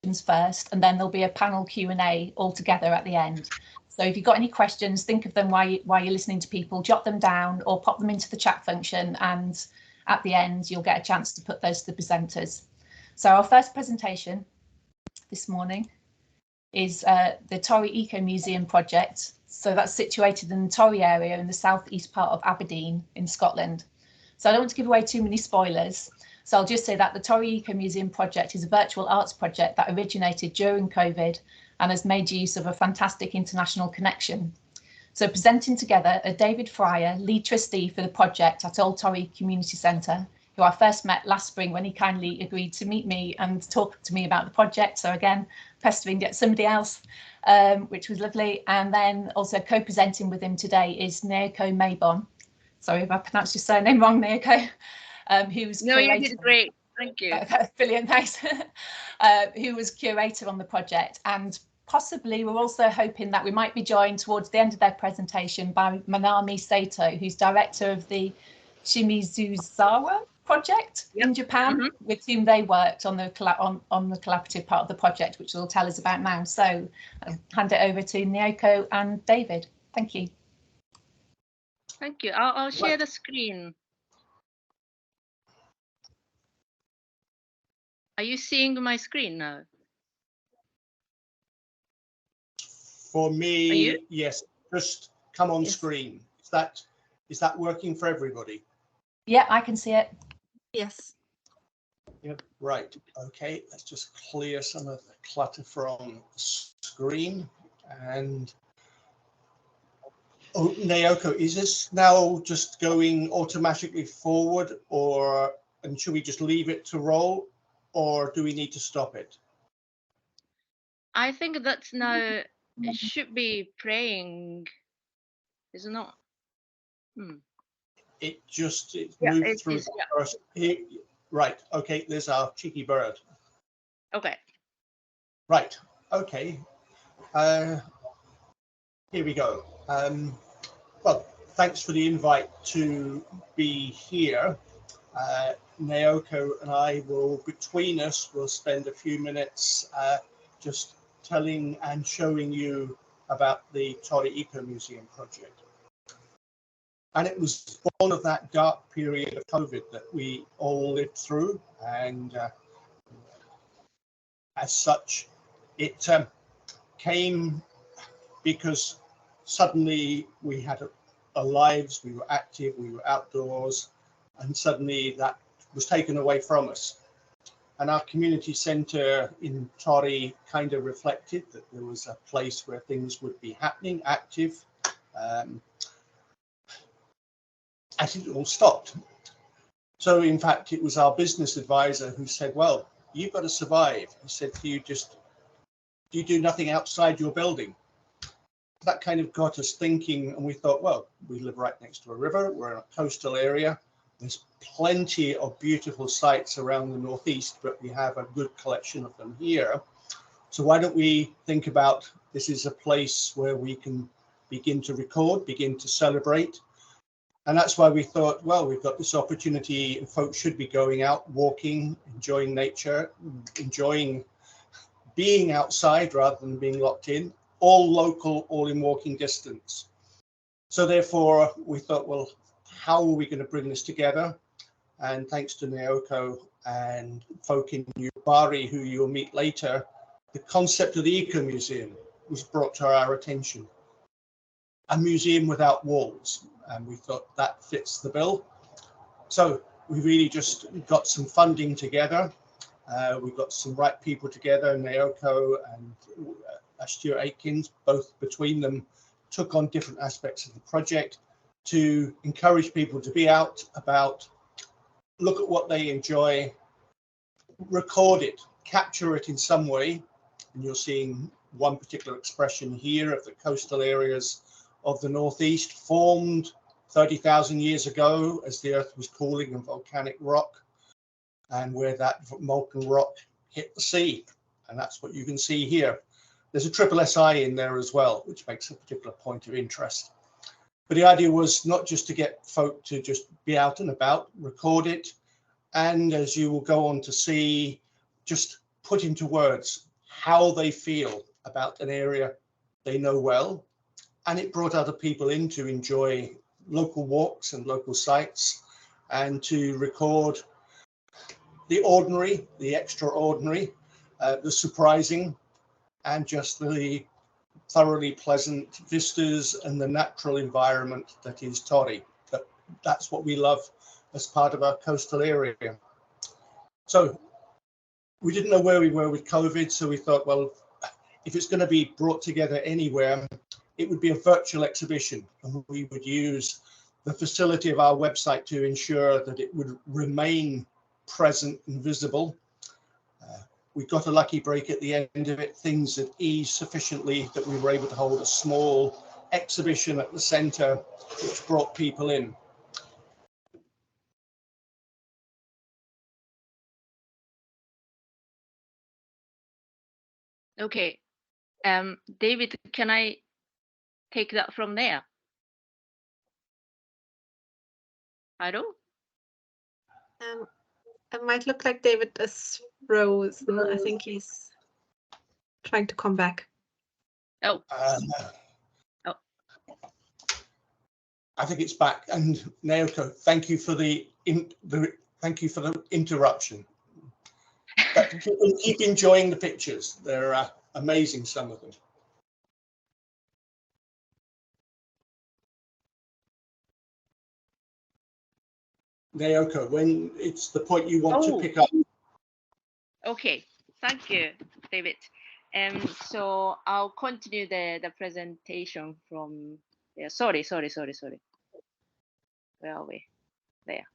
questions first, and then there'll be a panel Q&A all together at the end. So if you've got any questions, think of them while you're listening to people, jot them down or pop them into the chat function, and at the end you'll get a chance to put those to the presenters. So our first presentation this morning is the Torry Ecomuseum project. So that's situated in the Torry area in the southeast part of Aberdeen in Scotland. So I don't want to give away too many spoilers. So I'll just say that the Torry Ecomuseum project is a virtual arts project that originated during COVID and has made use of a fantastic international connection. So presenting together are David Fryer, lead trustee for the project at Old Torry Community Centre, who I first met last spring when he kindly agreed to meet me and talk to me about the project. So again, pestering get somebody else, which was lovely. And then also co-presenting with him today is Naoko Maybon. Sorry if I pronounced your surname wrong, Naoko. Who's no, curator. You did great. Thank you. Brilliant, thanks. Who was curator on the project, and possibly we're also hoping that we might be joined towards the end of their presentation by Manami Sato, who's director of the Shimizuzawa project in Japan, with whom they worked on the collaborative part of the project, which they'll tell us about now. So I'll hand it over to Naoko and David. Thank you. Thank you. I'll share the screen. Are you seeing my screen now? For me, yes. Just come on screen. Is that working for everybody? Yeah, I can see it. Yes. Yep. Right. Okay. Let's just clear some of the clutter from the screen. And oh, Naoko, is this now just going automatically forward, and should we just leave it to roll, or do we need to stop it? I think that's now, it should be praying, is it not? It moved through first. Right, okay, there's our cheeky bird. Okay. Right, okay. Here we go. Well, thanks for the invite to be here. Naoko and I will, between us, will spend a few minutes just telling and showing you about the Torry Ecomuseum project. And it was born of that dark period of COVID that we all lived through, and as such, it came because suddenly we had our lives, we were active, we were outdoors, and suddenly that was taken away from us. And our community centre in Torry kind of reflected that there was a place where things would be happening, active, and it all stopped. So in fact, it was our business advisor who said, well, you've got to survive. He said, do you do nothing outside your building? That kind of got us thinking, and we thought, well, we live right next to a river, we're in a coastal area, there's plenty of beautiful sites around the northeast, but we have a good collection of them here. So why don't we think about this is a place where we can begin to record, begin to celebrate. And that's why we thought, well, we've got this opportunity and folks should be going out, walking, enjoying nature, enjoying being outside rather than being locked in, all local, all in walking distance. So therefore, we thought, well, how are we going to bring this together? And thanks to Naoko and folk in Newbury, who you'll meet later, the concept of the Ecomuseum was brought to our attention. A museum without walls. And we thought that fits the bill. So we really just got some funding together. We got some right people together, Naoko and Stuart Aitkins, both between them took on different aspects of the project to encourage people to be out, about, look at what they enjoy, record it, capture it in some way. And you're seeing one particular expression here of the coastal areas of the northeast, formed 30,000 years ago as the earth was cooling and volcanic rock, and where that molten rock hit the sea. And that's what you can see here. There's a triple SI in there as well, which makes a particular point of interest. But the idea was not just to get folk to just be out and about, record it, and as you will go on to see, just put into words how they feel about an area they know well, and it brought other people in to enjoy local walks and local sites and to record the ordinary, the extraordinary, the surprising, and just the thoroughly pleasant vistas and the natural environment that is Torry. That's what we love as part of our coastal area. So we didn't know where we were with COVID, so we thought, well, if it's going to be brought together anywhere, it would be a virtual exhibition, and we would use the facility of our website to ensure that it would remain present and visible. We got a lucky break at the end of it. Things had eased sufficiently that we were able to hold a small exhibition at the centre, which brought people in. Okay, David, can I take that from there? Hello? It might look like David is frozen. I think he's trying to come back. Oh. Oh. I think it's back. And Naoko, thank you for the interruption. But keep enjoying the pictures. They're amazing, some of them. Naoko, when it's the point you want to pick up. Okay, thank you, David. So I'll continue the presentation from there. Sorry. Where are we? There.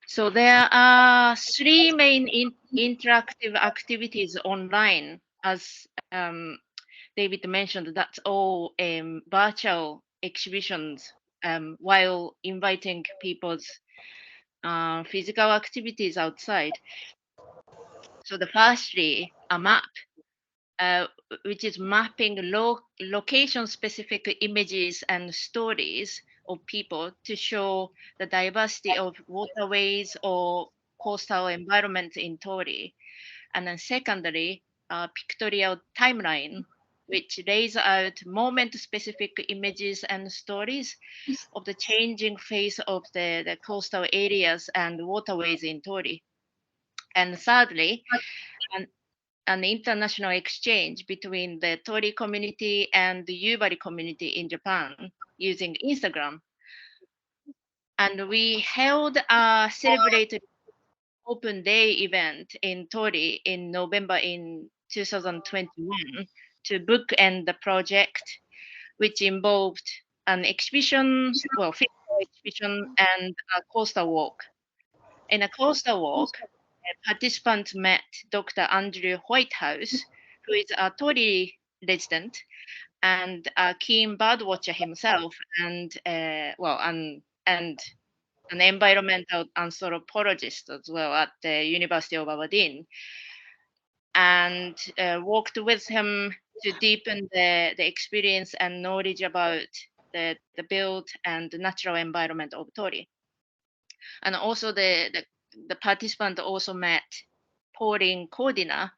So there are three main interactive activities online, as David mentioned. That's all virtual exhibitions, while inviting people's physical activities outside. So the firstly, a map, which is mapping location-specific images and stories of people to show the diversity of waterways or coastal environment in Torry. And then secondly, a pictorial timeline, which lays out moment-specific images and stories of the changing face of the coastal areas and waterways in Torry. And thirdly, an international exchange between the Torry community and the Yubari community in Japan using Instagram. And we held a celebrated open day event in Torry in November in 2021 to bookend the project, which involved an exhibition, well, physical exhibition and a coastal walk. In a coastal walk, participants met Dr. Andrew Whitehouse, who is a Torry resident and a keen birdwatcher himself, and and an environmental anthropologist as well at the University of Aberdeen, and worked with him to deepen the experience and knowledge about the built and natural environment of Torry. And also the participant also met Pauline Cordina,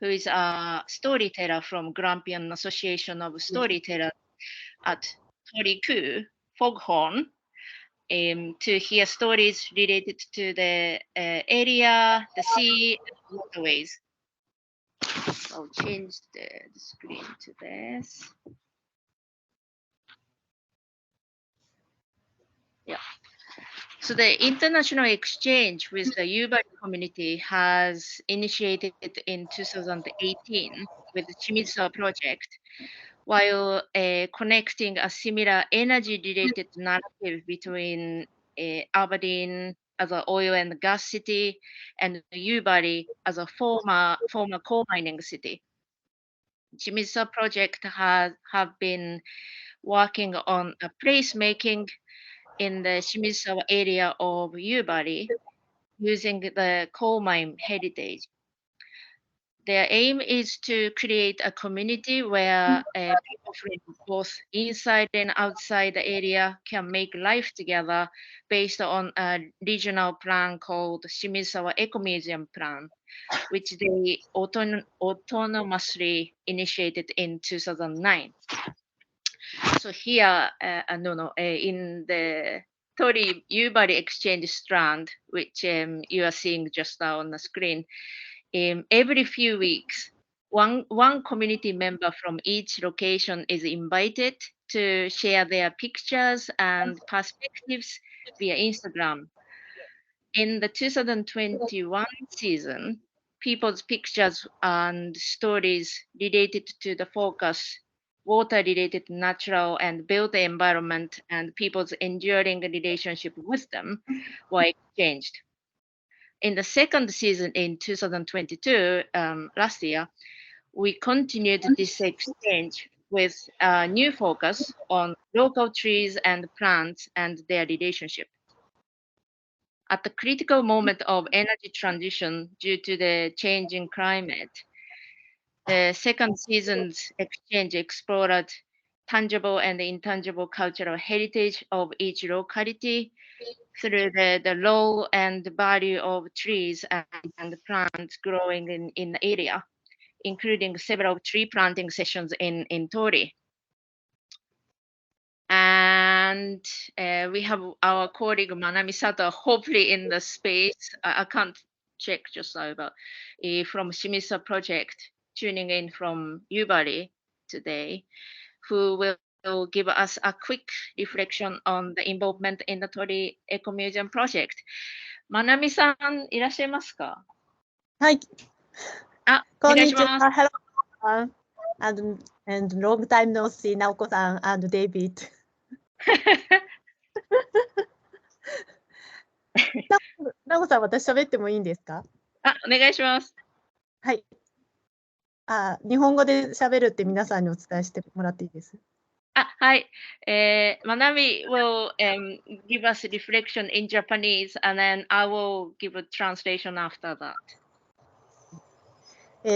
who is a storyteller from Grampian Association of Storytellers at Torry Coup, Foghorn, to hear stories related to the area, the sea, and waterways. I'll change the screen to this. Yeah. So the international exchange with the Yubari community has initiated in 2018 with the Shimizu project, while connecting a similar energy-related narrative between Aberdeen as an oil and gas city and Yubari as a former coal mining city. Shimizu project have been working on a placemaking in the Shimizu area of Yubari using the coal mine heritage. Their aim is to create a community where people from both inside and outside the area can make life together based on a regional plan called Shimisawa Ecomuseum Plan, which they autonomously initiated in 2009. So here, in the Torry Iveragh Exchange Strand, which you are seeing just now on the screen, every few weeks, one community member from each location is invited to share their pictures and perspectives via Instagram. In the 2021 season, people's pictures and stories related to the focus, water-related natural and built environment, and people's enduring relationship with them were exchanged. In the second season in 2022, last year, we continued this exchange with a new focus on local trees and plants and their relationship. At the critical moment of energy transition due to the changing climate, the second season's exchange explored tangible and intangible cultural heritage of each locality through the role and value of trees and plants growing in the area, including several tree planting sessions in Torry. And we have our colleague Manami Sato, hopefully in the space. I can't check just now, but from Shimisa project, tuning in from Iveragh today, who will give us a quick reflection on the involvement in the Torry Ecomuseum project. Manami さん、いらっしゃいますか？はい。こんにちは。Hello, and long time no see, 直子さん and David. 直子さん、私喋ってもいいんですか？お願いします。はい。日本語で喋るって皆さんにお伝えしてもらっていいです。はい。Manami will give us a reflection in Japanese, and then I will give a translation after that.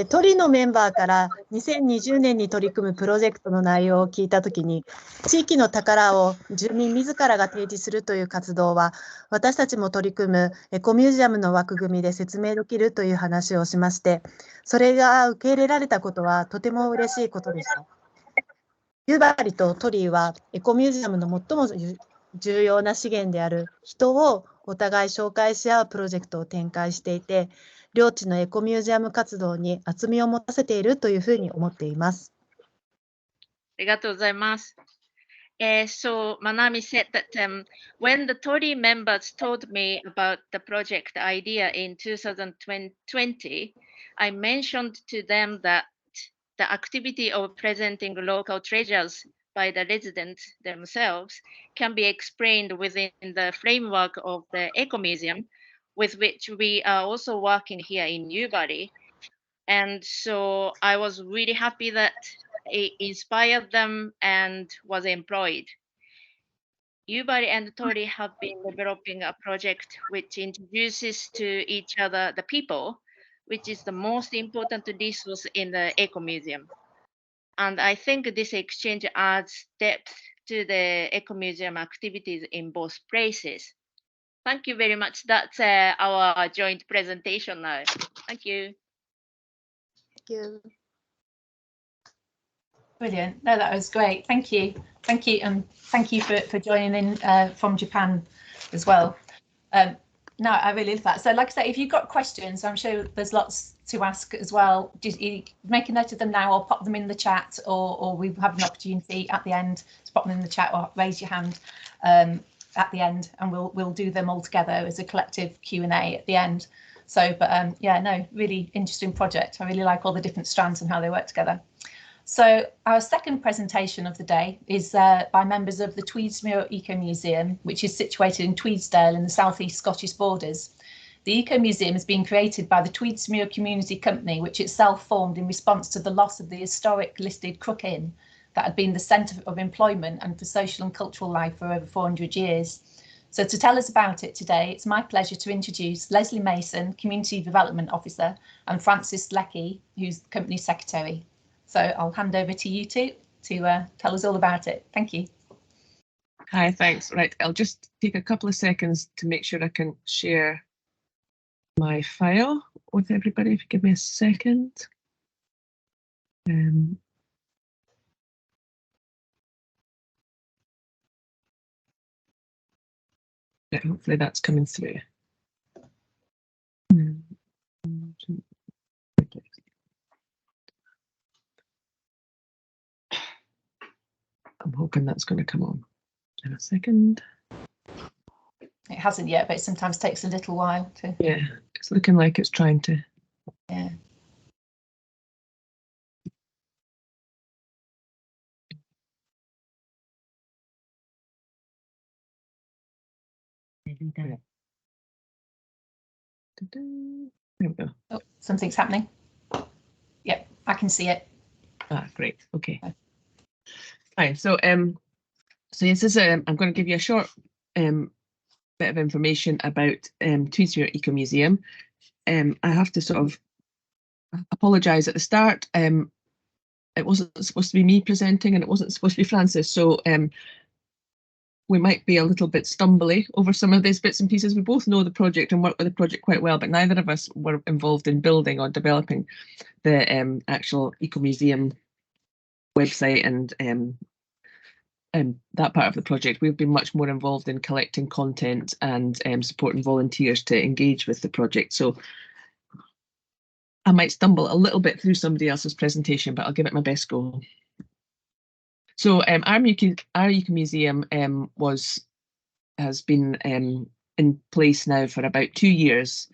トリのメンバーから2020年に取り組むプロジェクトの内容を聞いたときに、地域の宝を住民自らが提示するという活動は、私たちも取り組むエコミュージアムの枠組みで説明できるという話をしまして、それが受け入れられたことはとても嬉しいことでした。Iveraghとトリはエコミュージアムの最も重要な資源である人をお互い紹介し合うプロジェクトを展開していて、両地のエコミュージアム活動に厚みを持たせているというふうに思っています。ありがとうございます。So Manami said that when the Torry members told me about the project idea in 2020, I mentioned to them that the activity of presenting local treasures by the residents themselves can be explained within the framework of the Ecomuseum, with which we are also working here in Iveragh. And so I was really happy that it inspired them and was employed. Iveragh and Torry have been developing a project which introduces to each other the people, which is the most important resource in the Ecomuseum. And I think this exchange adds depth to the Ecomuseum activities in both places. Thank you very much. That's our joint presentation now. Thank you. Thank you. Brilliant. No, that was great. Thank you. Thank you. And thank you for joining in from Japan as well. No, I really love that. So like I say, if you've got questions, I'm sure there's lots to ask as well. Just make a note of them now or pop them in the chat, or we have an opportunity at the end to pop them in the chat or raise your hand at the end, and we'll do them all together as a collective Q&A at the end. So, but yeah, no, really interesting project. I really like all the different strands and how they work together. So our second presentation of the day is by members of the Tweedsmuir Ecomuseum, which is situated in Tweedsdale in the southeast Scottish borders. The Ecomuseum has been created by the Tweedsmuir Community Company, which itself formed in response to the loss of the historic listed Crook Inn that had been the centre of employment and for social and cultural life for over 400 years. So to tell us about it today, it's my pleasure to introduce Leslie Mason, Community Development Officer, and Francis Leckie, who's the Company Secretary. So I'll hand over to you two to tell us all about it. Thank you. Hi, thanks. Right, I'll just take a couple of seconds to make sure I can share my file with everybody. If you give me a second. Yeah, hopefully that's coming through. I'm hoping that's going to come on in a second. It hasn't yet, but it sometimes takes a little while to. Yeah, it's looking like it's trying to. Yeah. There we go. Oh, something's happening. Yep, I can see it. Ah, great. Okay. Fine. So yes, this I'm going to give you a short bit of information about Tweedsmuir Ecomuseum. I have to sort of apologise at the start. It wasn't supposed to be me presenting, and it wasn't supposed to be Francis. So we might be a little bit stumbly over some of these bits and pieces. We both know the project and work with the project quite well, but neither of us were involved in building or developing the actual Ecomuseum website and that part of the project. We've been much more involved in collecting content and supporting volunteers to engage with the project. So I might stumble a little bit through somebody else's presentation, but I'll give it my best go. So our Ecomuseum has been in place now for about 2 years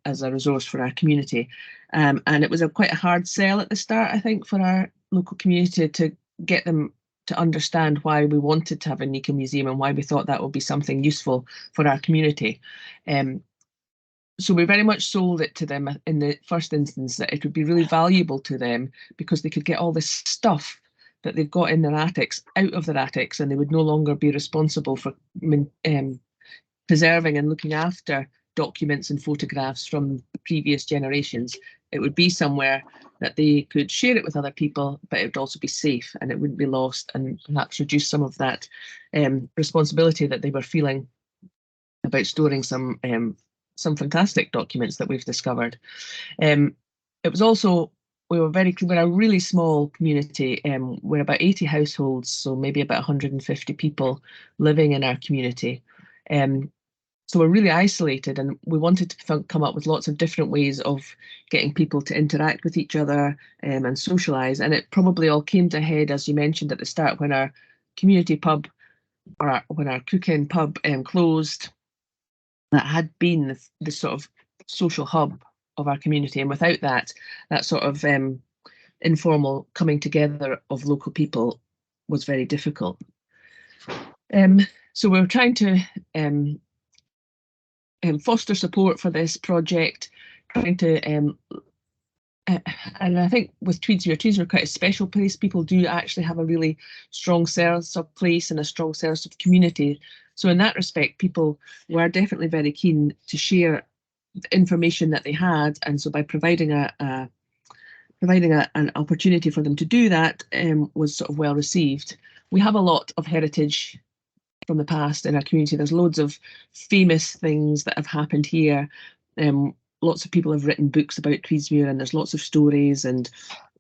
as a resource for our community. And it was quite a hard sell at the start, I think, for our local community to get them to understand why we wanted to have an ecomuseum and why we thought that would be something useful for our community. So we very much sold it to them in the first instance that it would be really valuable to them because they could get all this stuff that they've got in their attics out of their attics, and they would no longer be responsible for preserving and looking after documents and photographs from previous generations. It would be somewhere that they could share it with other people, but it would also be safe and it wouldn't be lost, and perhaps reduce some of that responsibility that they were feeling about storing some fantastic documents that we've discovered. It was also, we're a really small community. We're about 80 households, so maybe about 150 people living in our community. So we're really isolated, and we wanted to come up with lots of different ways of getting people to interact with each other and socialise. And it probably all came to a head, as you mentioned at the start, when our community pub, or when our cook-in pub closed. That had been the sort of social hub of our community, and without that sort of informal coming together of local people was very difficult. So we were trying to foster support for this project, trying to and I think with Tweedsmuir quite a special place. People do actually have a really strong sense of place and a strong sense of community. So in that respect, people were definitely very keen to share the information that they had, and so by providing an opportunity for them to do that was sort of well received. We have a lot of heritage from the past in our community. There's loads of famous things that have happened here. Lots of people have written books about Tweedsmuir, and there's lots of stories and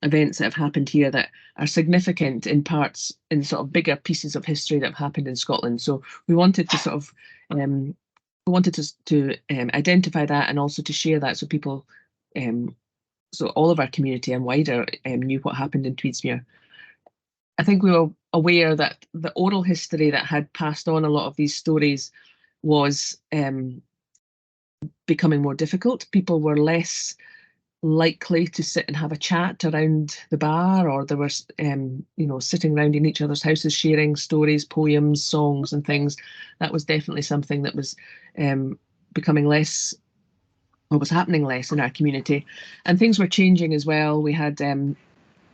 events that have happened here that are significant in parts, in sort of bigger pieces of history that have happened in Scotland. So we wanted to sort of identify that, and also to share that, so people, so all of our community and wider knew what happened in Tweedsmuir. I think we were aware that the oral history that had passed on a lot of these stories was becoming more difficult. People were less likely to sit and have a chat around the bar, or there were sitting around in each other's houses sharing stories, poems, songs and things. That was definitely something that was becoming less, or was happening less in our community. And things were changing as well. We had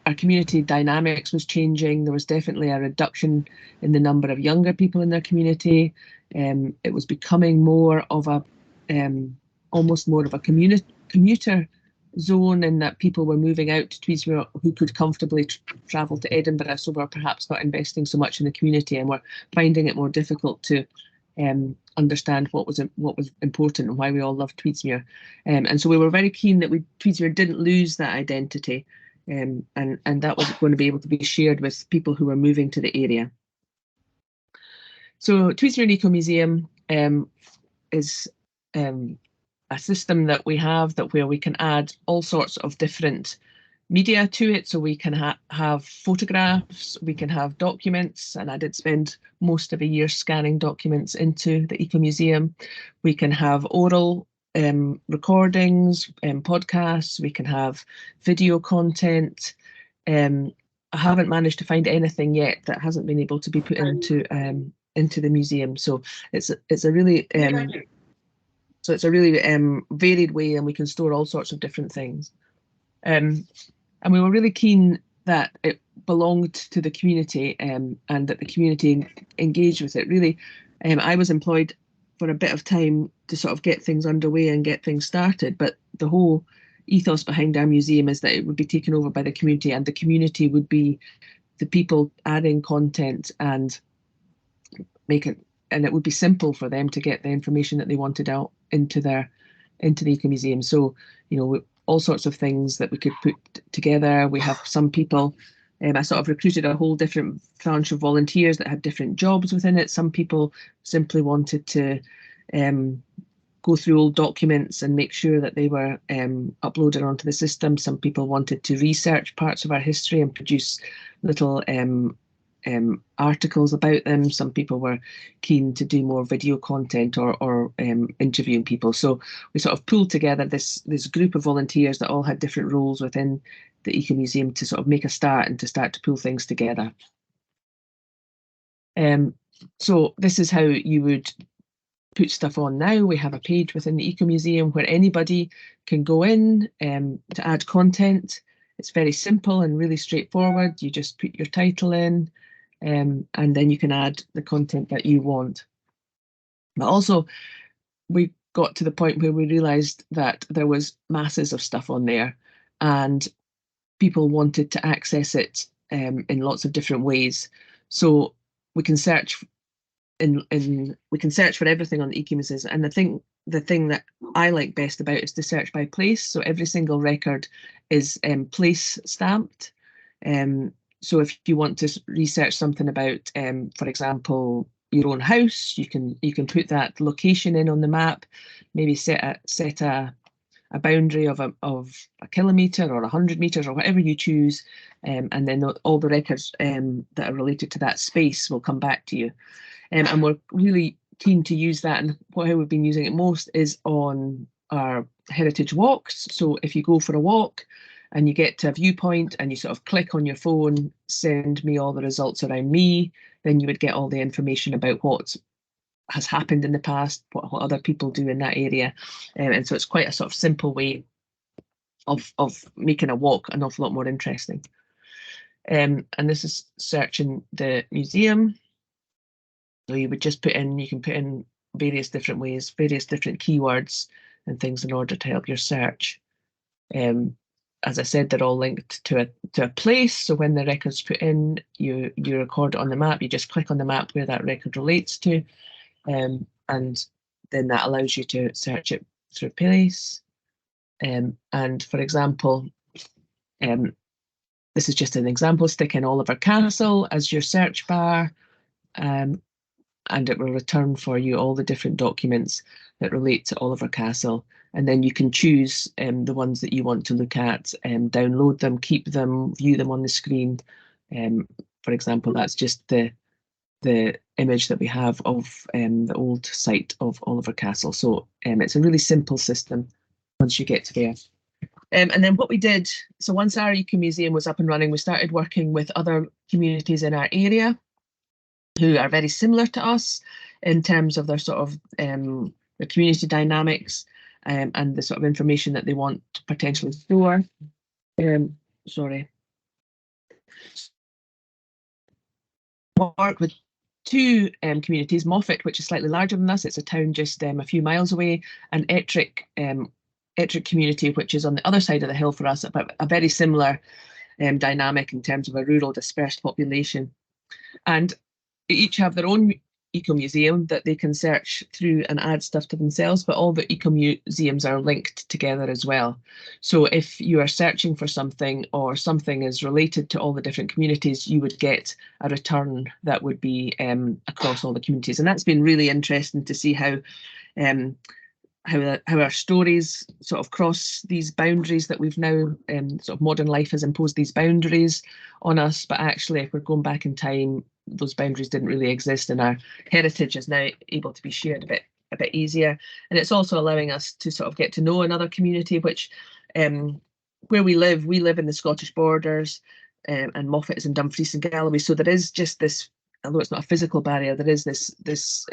our community dynamics was changing. There was definitely a reduction in the number of younger people in their community. It was becoming more of a almost more of a commuter zone, in that people were moving out to Tweedsmuir who could comfortably travel to Edinburgh, so were perhaps not investing so much in the community and were finding it more difficult to understand what was important and why we all loved Tweedsmuir. And so we were very keen that Tweedsmuir didn't lose that identity, and that was going to be able to be shared with people who were moving to the area. So Tweedsmuir Ecomuseum is a system that we have where we can add all sorts of different media to it. So we can have photographs, we can have documents, and I did spend most of a year scanning documents into the Ecomuseum. We can have oral recordings, podcasts, we can have video content. I haven't managed to find anything yet that hasn't been able to be put into the museum. So it's a really varied way, and we can store all sorts of different things. And we were really keen that it belonged to the community, and that the community engaged with it. Really, I was employed for a bit of time to sort of get things underway and get things started, but the whole ethos behind our museum is that it would be taken over by the community, and the community would be the people adding content and it would be simple for them to get the information that they wanted out into the Ecomuseum. So, you know, all sorts of things that we could put together. We have some people, I sort of recruited a whole different tranche of volunteers that had different jobs within it. Some people simply wanted to go through old documents and make sure that they were uploaded onto the system. Some people wanted to research parts of our history and produce little articles about them. Some people were keen to do more video content or interviewing people. So we sort of pulled together this group of volunteers that all had different roles within the Ecomuseum to sort of make a start and to start to pull things together. So this is how you would put stuff on now. We have a page within the Ecomuseum where anybody can go in to add content. It's very simple and really straightforward. You just put your title in, and then you can add the content that you want. But also, we got to the point where we realised that there was masses of stuff on there, and people wanted to access it in lots of different ways. So we can search we can search for everything on the Ecomuseum, and the thing that I like best about it is to search by place. So every single record is place stamped. So if you want to research something about, for example, your own house, you can put that location in on the map, maybe set a boundary of a kilometre or 100 metres or whatever you choose, and then all the records that are related to that space will come back to you. And we're really keen to use that, and how we've been using it most is on our heritage walks. So if you go for a walk and you get to a viewpoint and you sort of click on your phone, send me all the results around me, then you would get all the information about what has happened in the past, what other people do in that area. And so it's quite a sort of simple way of making a walk an awful lot more interesting. And this is searching the museum. So you would just you can put in various different ways, various different keywords and things in order to help your search. As I said, they're all linked to a place. So when the record's put in, you record it on the map. You just click on the map where that record relates to, and then that allows you to search it through place. And for example, this is just an example. Stick in Iveragh Castle as your search bar, and it will return for you all the different documents that relate to Iveragh Castle. And then you can choose the ones that you want to look at, download them, keep them, view them on the screen. For example, that's just the image that we have of the old site of Iveragh Castle. So it's a really simple system once you get to there. And then what we did, so once our Ecomuseum was up and running, we started working with other communities in our area who are very similar to us in terms of their sort of their community dynamics and the sort of information that they want to potentially store. Sorry. Work with two communities, Moffat, which is slightly larger than us, it's a town just a few miles away, and Ettrick community, which is on the other side of the hill for us, but a very similar dynamic in terms of a rural dispersed population. And they each have their own ecomuseum that they can search through and add stuff to themselves, but all the ecomuseums are linked together as well. So if you are searching for something or something is related to all the different communities, you would get a return that would be across all the communities. And that's been really interesting to see how our stories sort of cross these boundaries that we've now, sort of modern life has imposed these boundaries on us, but actually if we're going back in time, those boundaries didn't really exist, and our heritage is now able to be shared a bit easier. And it's also allowing us to sort of get to know another community, which where we live in the Scottish borders, and Moffat is in Dumfries and Galloway. So there is just this, although it's not a physical barrier, there is this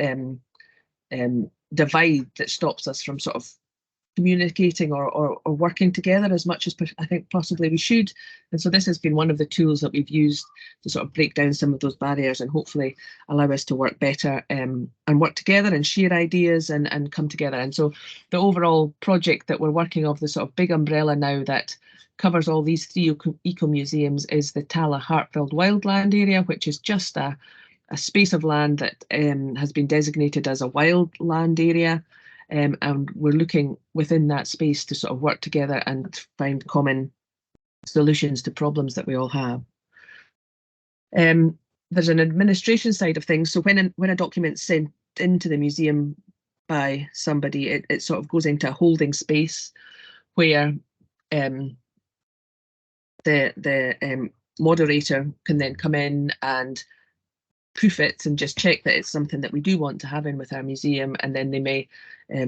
divide that stops us from sort of communicating or working together as much as I think possibly we should. And so this has been one of the tools that we've used to sort of break down some of those barriers and hopefully allow us to work better and work together and share ideas and come together. And so the overall project that we're working off, the sort of big umbrella now that covers all these three ecomuseums, is the Tala Hartfield Wildland area, which is just a space of land that has been designated as a wildland area. And we're looking within that space to sort of work together and find common solutions to problems that we all have. There's an administration side of things. So when a document's sent into the museum by somebody, it sort of goes into a holding space where the moderator can then come in and proof it and just check that it's something that we do want to have in with our museum, and then they may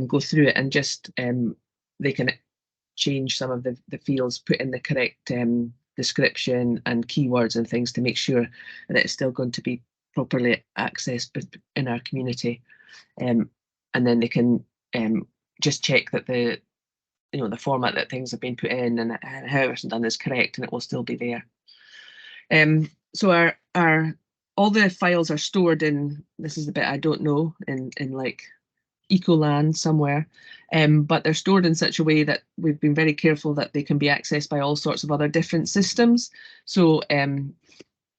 go through it and just they can change some of the fields, put in the correct description and keywords and things to make sure that it's still going to be properly accessed in our community, and then they can just check that the format that things have been put in and how it's done is correct, and it will still be there. So our all the files are stored in, this is the bit I don't know, in like Ecoland somewhere, but they're stored in such a way that we've been very careful that they can be accessed by all sorts of other different systems. So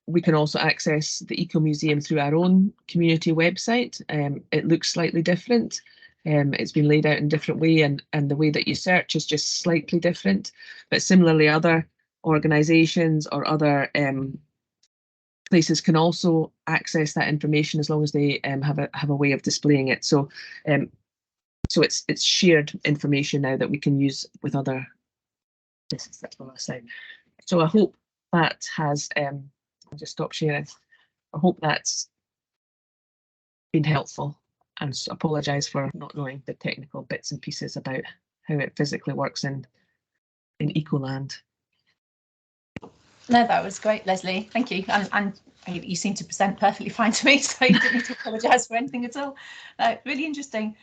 we can also access the Ecomuseum through our own community website. It looks slightly different. It's been laid out in a different way, and the way that you search is just slightly different. But similarly, other organisations or other places can also access that information as long as they have a way of displaying it. So it's shared information now that we can use with other. That's the last slide. So I hope that has. I'll just stop sharing. I hope that's been helpful, and apologise for not knowing the technical bits and pieces about how it physically works in Ecoland. No, that was great, Leslie. Thank you. And you seem to present perfectly fine to me, so you didn't need to apologise for anything at all. Really interesting.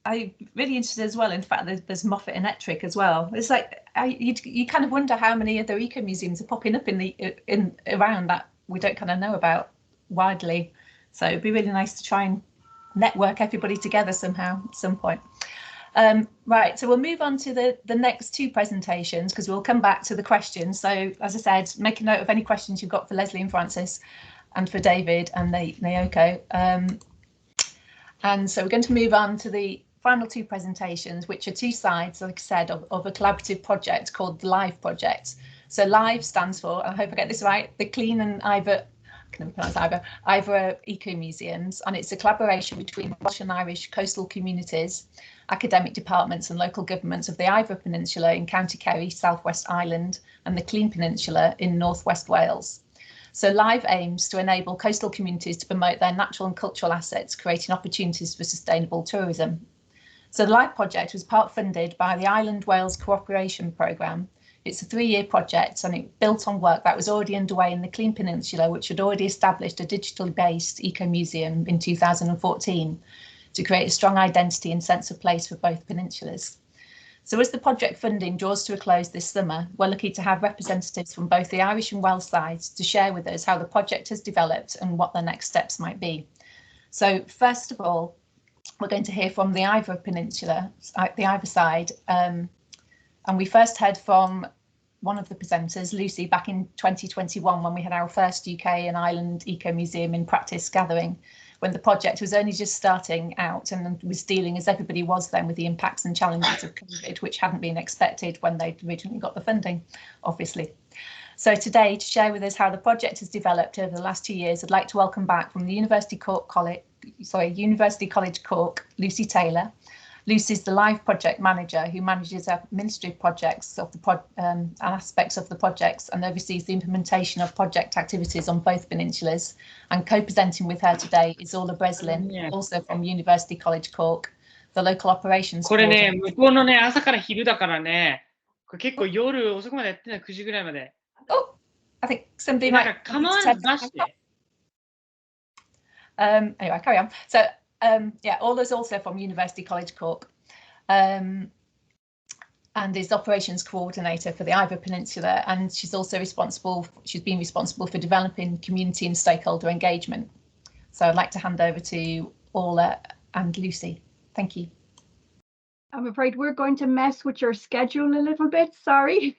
I'm really interested as well in the fact that there's Moffat and Ettrick as well. It's like you kind of wonder how many other ecomuseums are popping up in around that we don't kind of know about widely. So it'd be really nice to try and network everybody together somehow at some point. Right, so we'll move on to the next two presentations because we'll come back to the questions. So as I said, make a note of any questions you've got for Leslie and Francis and for David and Naoko. And so we're going to move on to the final two presentations, which are two sides, like I said, of a collaborative project called the LIVE project. So LIVE stands for, I hope I get this right, the Llyn Iveragh Ecomuseums, and it's a collaboration between Welsh and Irish coastal communities, academic departments and local governments of the Iveragh Peninsula in County Kerry, South West Ireland, and the Llyn Peninsula in North West Wales. So LIVE aims to enable coastal communities to promote their natural and cultural assets, creating opportunities for sustainable tourism. So the LIVE project was part funded by the Ireland Wales Cooperation Programme. It's a 3-year project and it built on work that was already underway in the Llyn Peninsula, which had already established a digitally based ecomuseum in 2014 to create a strong identity and sense of place for both peninsulas. So as the project funding draws to a close this summer, we're lucky to have representatives from both the Irish and Welsh sides to share with us how the project has developed and what the next steps might be. So first of all, we're going to hear from the Iveragh Peninsula, the Iveragh side, and we first heard from one of the presenters, Lucy, back in 2021 when we had our first UK and Ireland Ecomuseum in practice gathering, when the project was only just starting out and was dealing, as everybody was then, with the impacts and challenges of COVID, which hadn't been expected when they'd originally got the funding, obviously. So today, to share with us how the project has developed over the last 2 years, I'd like to welcome back from the University College Cork, Lucy Taylor. Lucy's the live project manager who manages administrative projects of the aspects of the projects and oversees the implementation of project activities on both peninsulas. And co-presenting with her today is Llyn Iveragh, also from University College Cork, the local operations. これね、向こうのね、朝から昼だからね、これ結構夜遅くまでやってない、9時ぐらいまで。Oh, I think somebody なん might. か構わず出して。Anyway, carry on. So yeah, Llyn's also from University College Cork, and is operations coordinator for the Iveragh Peninsula, and she's also she's been responsible for developing community and stakeholder engagement. So I'd like to hand over to Llyn and Lucy. Thank you. I'm afraid we're going to mess with your schedule a little bit, sorry.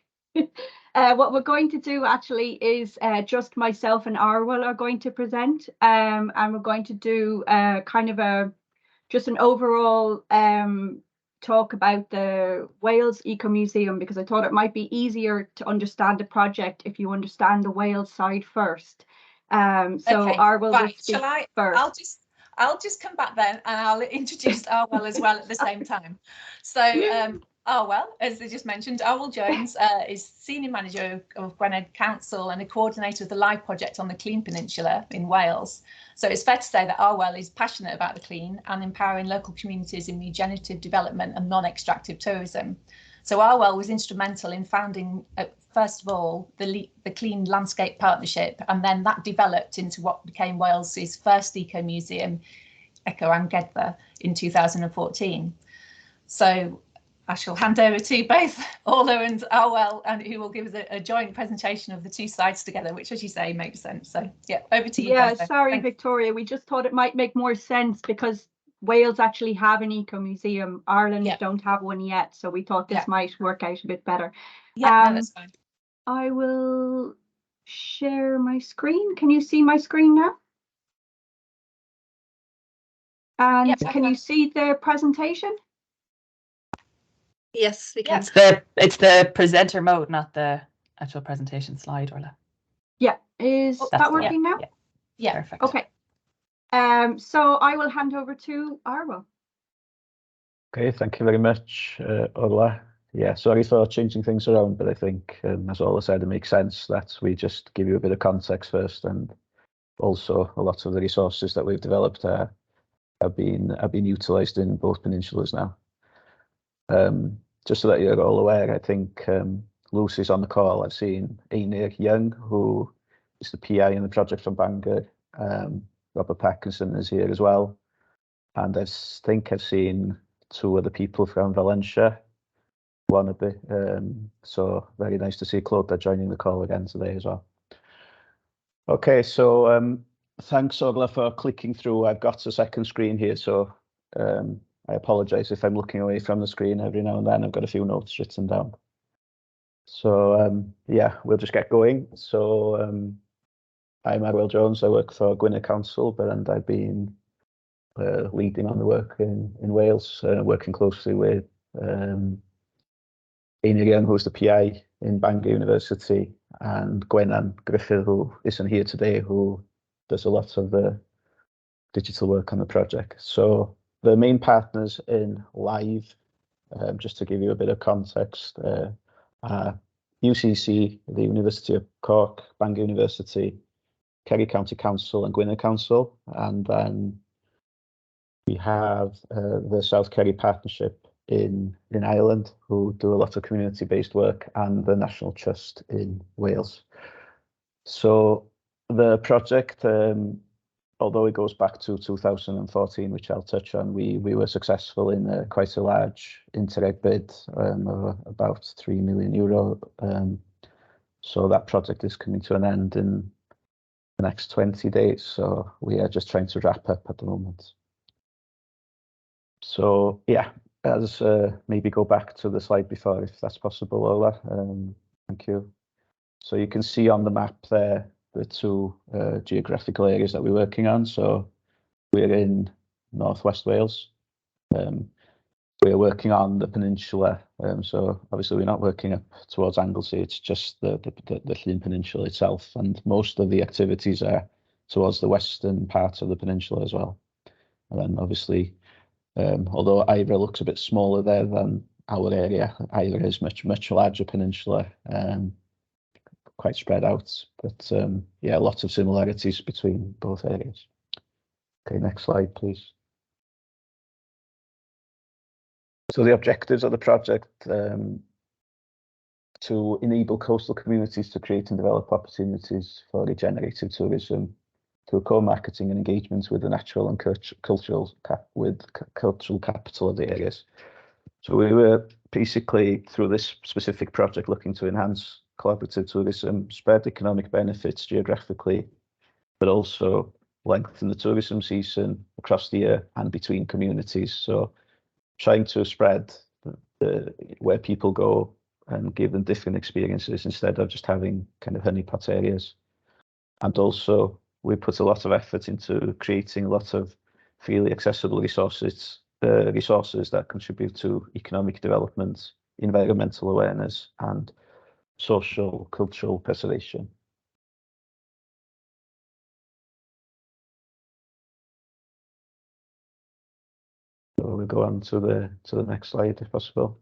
What we're going to do actually is just myself and Arwell are going to present, and we're going to do kind of just an overall talk about the Wales Ecomuseum, because I thought it might be easier to understand the project if you understand the Wales side first. So okay, Arwell will speak shall I? first. I'll just come back then and I'll introduce Arwell as well at the same time. So Arwell, as they just mentioned, Arwell Jones is Senior Manager of Gwynedd Council and a coordinator of the LIVE project on the Llyn Peninsula in Wales. So it's fair to say that Arwell is passionate about the Llyn and empowering local communities in regenerative development and non-extractive tourism. So Arwell was instrumental in founding, first of all, the Llyn Landscape Partnership, and then that developed into what became Wales's first eco-museum, Eco Amgueddfa, in 2014. So I shall hand over to both Llyn and Arwell, and who will give us a joint presentation of the two sides together, which, as you say, makes sense. So yeah, over to you. Yeah, guys, sorry, Thanks. Victoria. We just thought it might make more sense because Wales actually have an eco-museum. Ireland don't have one yet, so we thought this might work out a bit better. Yeah, no, that's fine. I will share my screen. Can you see my screen now? And can you see the presentation? Yes, we can. It's the presenter mode, not the actual presentation slide, Orla. Yeah, is that working now? Yeah, perfect. Okay. So I will hand over to Arwell. Okay, thank you very much, Orla. Yeah, sorry for changing things around, but I think, as Orla said, it makes sense that we just give you a bit of context first, and also a lot of the resources that we've developed have been utilised in both peninsulas now. Just so that you're all aware, I think Lucy's on the call. I've seen Llyn Iveragh, who is the PI in the project from Bangor. Robert Parkinson is here as well. And I think I've seen two other people from Valencia, one a bit. So very nice to see Claude joining the call again today as well. Okay, so thanks, Orla, for clicking through. I've got a second screen here, so I apologise if I'm looking away from the screen every now and then. I've got a few notes written down. So yeah, we'll just get going. So I'm Arwell Jones. I work for Gwynedd Council, and I've been leading on the work in Wales, working closely with Llyn Iveragh, who's the PI in Bangor University, and Gwenan Griffith, who isn't here today, who does a lot of the digital work on the project. So the main partners in LIVE, just to give you a bit of context, are UCC, the University of Cork, Bangor University, Kerry County Council and Gwynedd Council, and then we have the South Kerry Partnership in Ireland, who do a lot of community-based work, and the National Trust in Wales. So the project although it goes back to 2014, which I'll touch on, we were successful in quite a large Interreg bid of about €3 million. So that project is coming to an end in the next 20 days. So we are just trying to wrap up at the moment. So yeah, as maybe go back to the slide before, if that's possible, Ola. Thank you. So you can see on the map there the two geographical areas that we're working on. So we're in Northwest Wales. We're working on the peninsula. So obviously we're not working up towards Anglesey, it's just the Llyn Peninsula itself. And most of the activities are towards the western part of the peninsula as well. And then obviously, although Iveragh looks a bit smaller there than our area, Iveragh is much larger peninsula, quite spread out. But yeah, lots of similarities between both areas. Okay, next slide, please. So the objectives of the project, to enable coastal communities to create and develop opportunities for regenerative tourism through co-marketing and engagement with the natural and cultural capital of the areas. So we were basically, through this specific project, looking to enhance collaborative tourism, spread economic benefits geographically, but also lengthen the tourism season across the year and between communities. So trying to spread where people go and give them different experiences instead of just having kind of honeypot areas. And also we put a lot of effort into creating a lot of freely accessible resources that contribute to economic development, environmental awareness, and social cultural preservation. So we'll go on to the next slide if possible.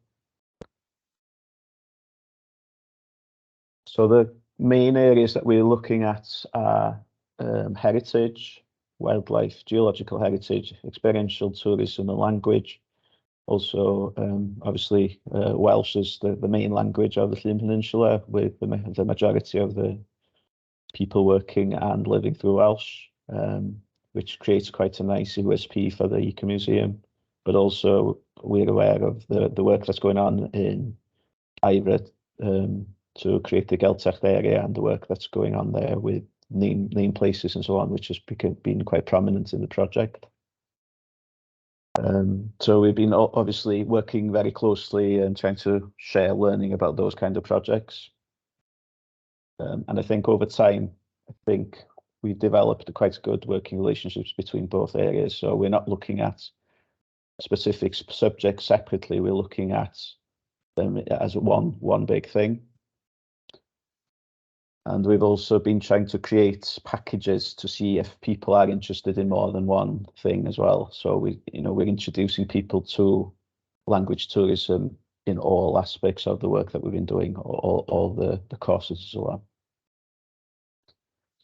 So the main areas that we're looking at are heritage, wildlife, geological heritage, experiential tourism and language. Also, obviously, Welsh is the main language of the Llyn Peninsula, with the majority of the people working and living through Welsh, which creates quite a nice USP for the Ecomuseum. But also, we're aware of the work that's going on in Iveragh to create the Geltach area, and the work that's going on there with name places and so on, which has been quite prominent in the project. So we've been obviously working very closely and trying to share learning about those kind of projects. And I think over time, we've developed quite good working relationships between both areas. So we're not looking at specific subjects separately, we're looking at them as one big thing. And we've also been trying to create packages to see if people are interested in more than one thing as well. So we're introducing people to language tourism in all aspects of the work that we've been doing, all the courses and so on.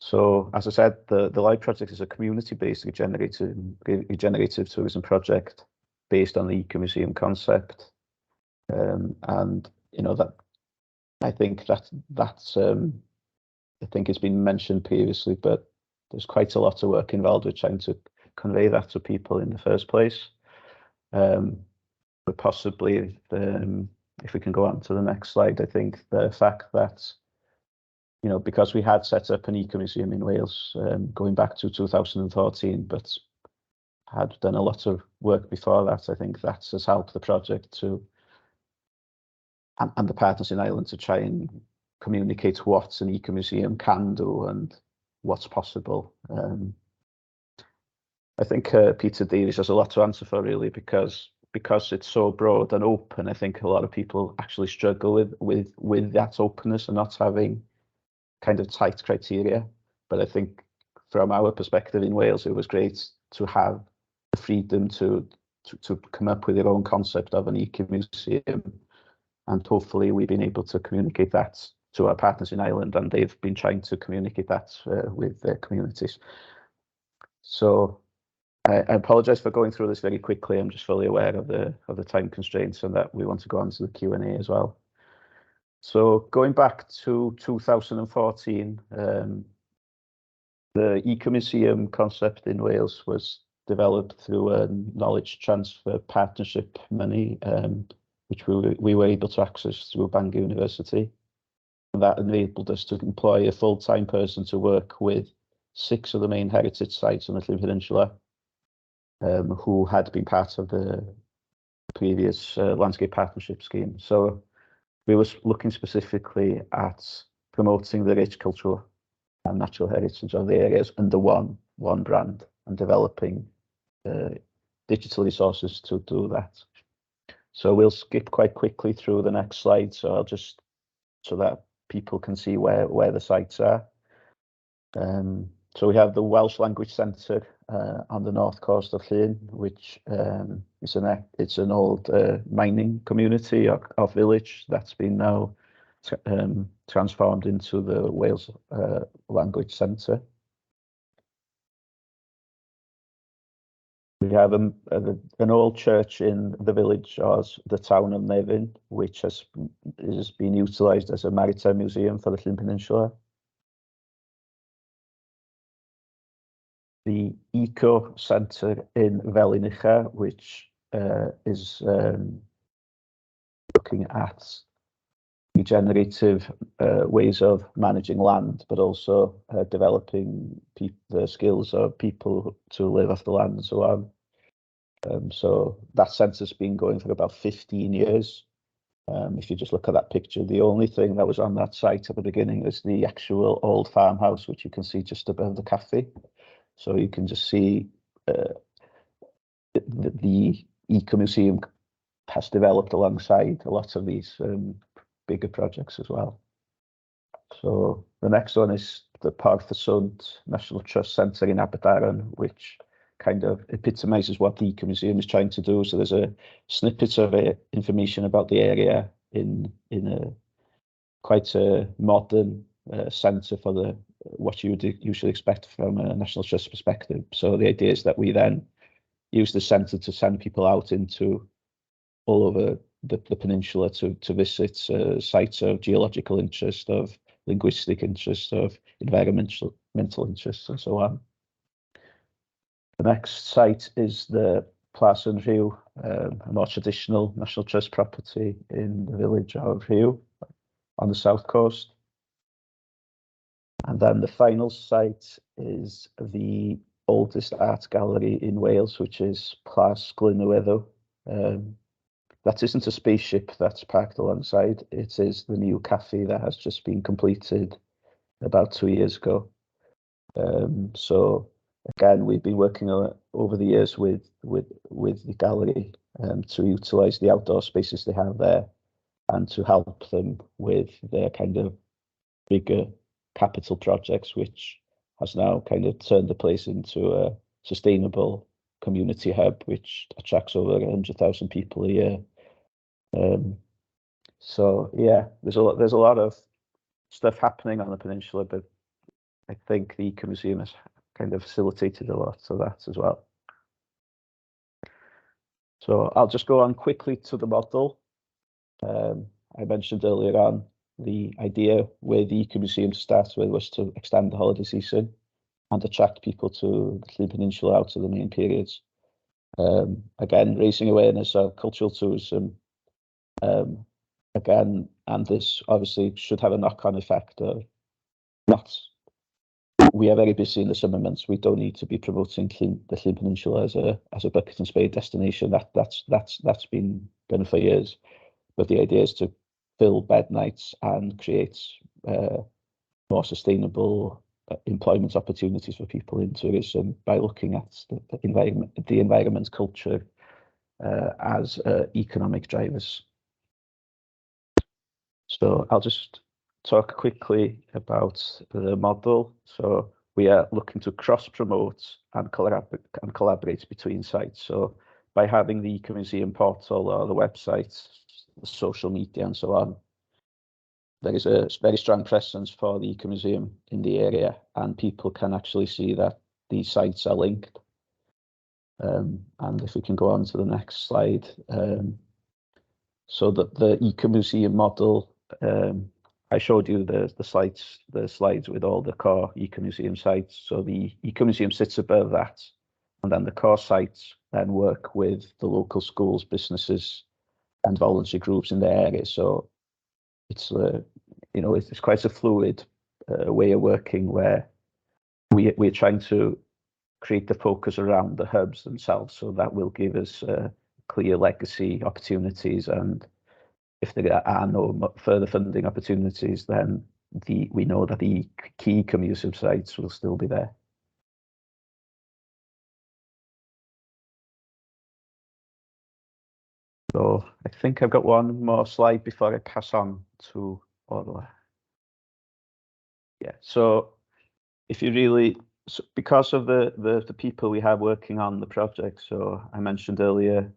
So as I said, the LIVE project is a community-based regenerative tourism project based on the Ecomuseum concept. And that I think it's been mentioned previously, but there's quite a lot of work involved with trying to convey that to people in the first place. But possibly, if we can go on to the next slide, I think the fact that, because we had set up an Ecomuseum in Wales going back to 2014, but had done a lot of work before that, I think that has helped the project to, and the partners in Ireland, to try and communicate what an Ecomuseum can do and what's possible. I think Peter Deary has a lot to answer for, really, because it's so broad and open. I think a lot of people actually struggle with that openness and not having kind of tight criteria. But I think from our perspective in Wales, it was great to have the freedom to come up with your own concept of an Ecomuseum, and hopefully we've been able to communicate that to our partners in Ireland, and they've been trying to communicate that with their communities. So I apologise for going through this very quickly. I'm just fully aware of the time constraints and that we want to go on to the Q&A as well. So going back to 2014, The Ecomuseum concept in Wales was developed through a knowledge transfer partnership money, which we were able to access through Bangor University. And that enabled us to employ a full-time person to work with 6 of the main heritage sites on the Llyn Peninsula, who had been part of the previous landscape partnership scheme. So we were looking specifically at promoting the rich cultural and natural heritage of the areas under one brand, and developing digital resources to do that. So we'll skip quite quickly through the next slide, so I'll just, so that people can see where the sites are. So we have the Welsh Language Centre on the north coast of Llyn, which it's an old mining community or village that's been now transformed into the Wales Language Centre. We have an old church in the village of the town of Nottingham, which has been utilised as a maritime museum for the Llyn Peninsula. The Eco Centre in Llyn Iveragh, which is looking at regenerative ways of managing land, but also developing the skills of people to live off the land and so on. So that centre's been going for about 15 years. If you just look at that picture, the only thing that was on that site at the beginning is the actual old farmhouse, which you can see just above the cafe. So you can just see the Ecomuseum has developed alongside a lot of these bigger projects as well. So the next one is the Porth y Sŵnt National Trust Centre in Aberdaron, which kind of epitomises what the Ecomuseum is trying to do. So there's a snippet of information about the area in a quite a modern centre for what you would usually expect from a National Trust perspective. So the idea is that we then use the centre to send people out into all over the peninsula to visit sites of geological interest, of linguistic interest, of environmental interest, and so on. The next site is the Plas Rhyw, a more traditional National Trust property in the village of Rhyw on the south coast. And then the final site is the oldest art gallery in Wales, which is Plas Llyn Iveragh. That isn't a spaceship that's parked alongside. It is the new cafe that has just been completed about 2 years ago. So again, we've been working over the years with the gallery to utilise the outdoor spaces they have there, and to help them with their kind of bigger capital projects, which has now kind of turned the place into a sustainable community hub, which attracts over 100,000 people a year. So yeah, there's a lot of stuff happening on the peninsula, but I think the Ecomuseum has kind of facilitated a lot of that as well. So I'll just go on quickly to the model. I mentioned earlier on the idea with the Ecomuseum to start with was to extend the holiday season and attract people to the Llyn Peninsula out of the main periods. Again, raising awareness of cultural tourism. Again, and this obviously should have a knock-on effect of we are very busy in the summer months. We don't need to be promoting the Llyn Peninsula as a bucket and spade destination. That's been done for years. But the idea is to fill bed nights and create more sustainable employment opportunities for people in tourism by looking at the environment, culture as economic drivers. So I'll just talk quickly about the model. So we are looking to cross-promote and collaborate between sites. So by having the Ecomuseum portal or the website, the social media and so on, there is a very strong presence for the Ecomuseum in the area, and people can actually see that these sites are linked. And if we can go on to the next slide. So that the Ecomuseum model I showed you the slides with all the core Ecomuseum sites. So the Ecomuseum sits above that, and then the core sites then work with the local schools, businesses, and voluntary groups in the area. So it's it's quite a fluid way of working where we're trying to create the focus around the hubs themselves. So that will give us clear legacy opportunities, and if there are no further funding opportunities, then we know that the key Ecomuseum sites will still be there. So I think I've got one more slide before I pass on to Orla. Yeah, so if you really, because of the people we have working on the project, so I mentioned earlier,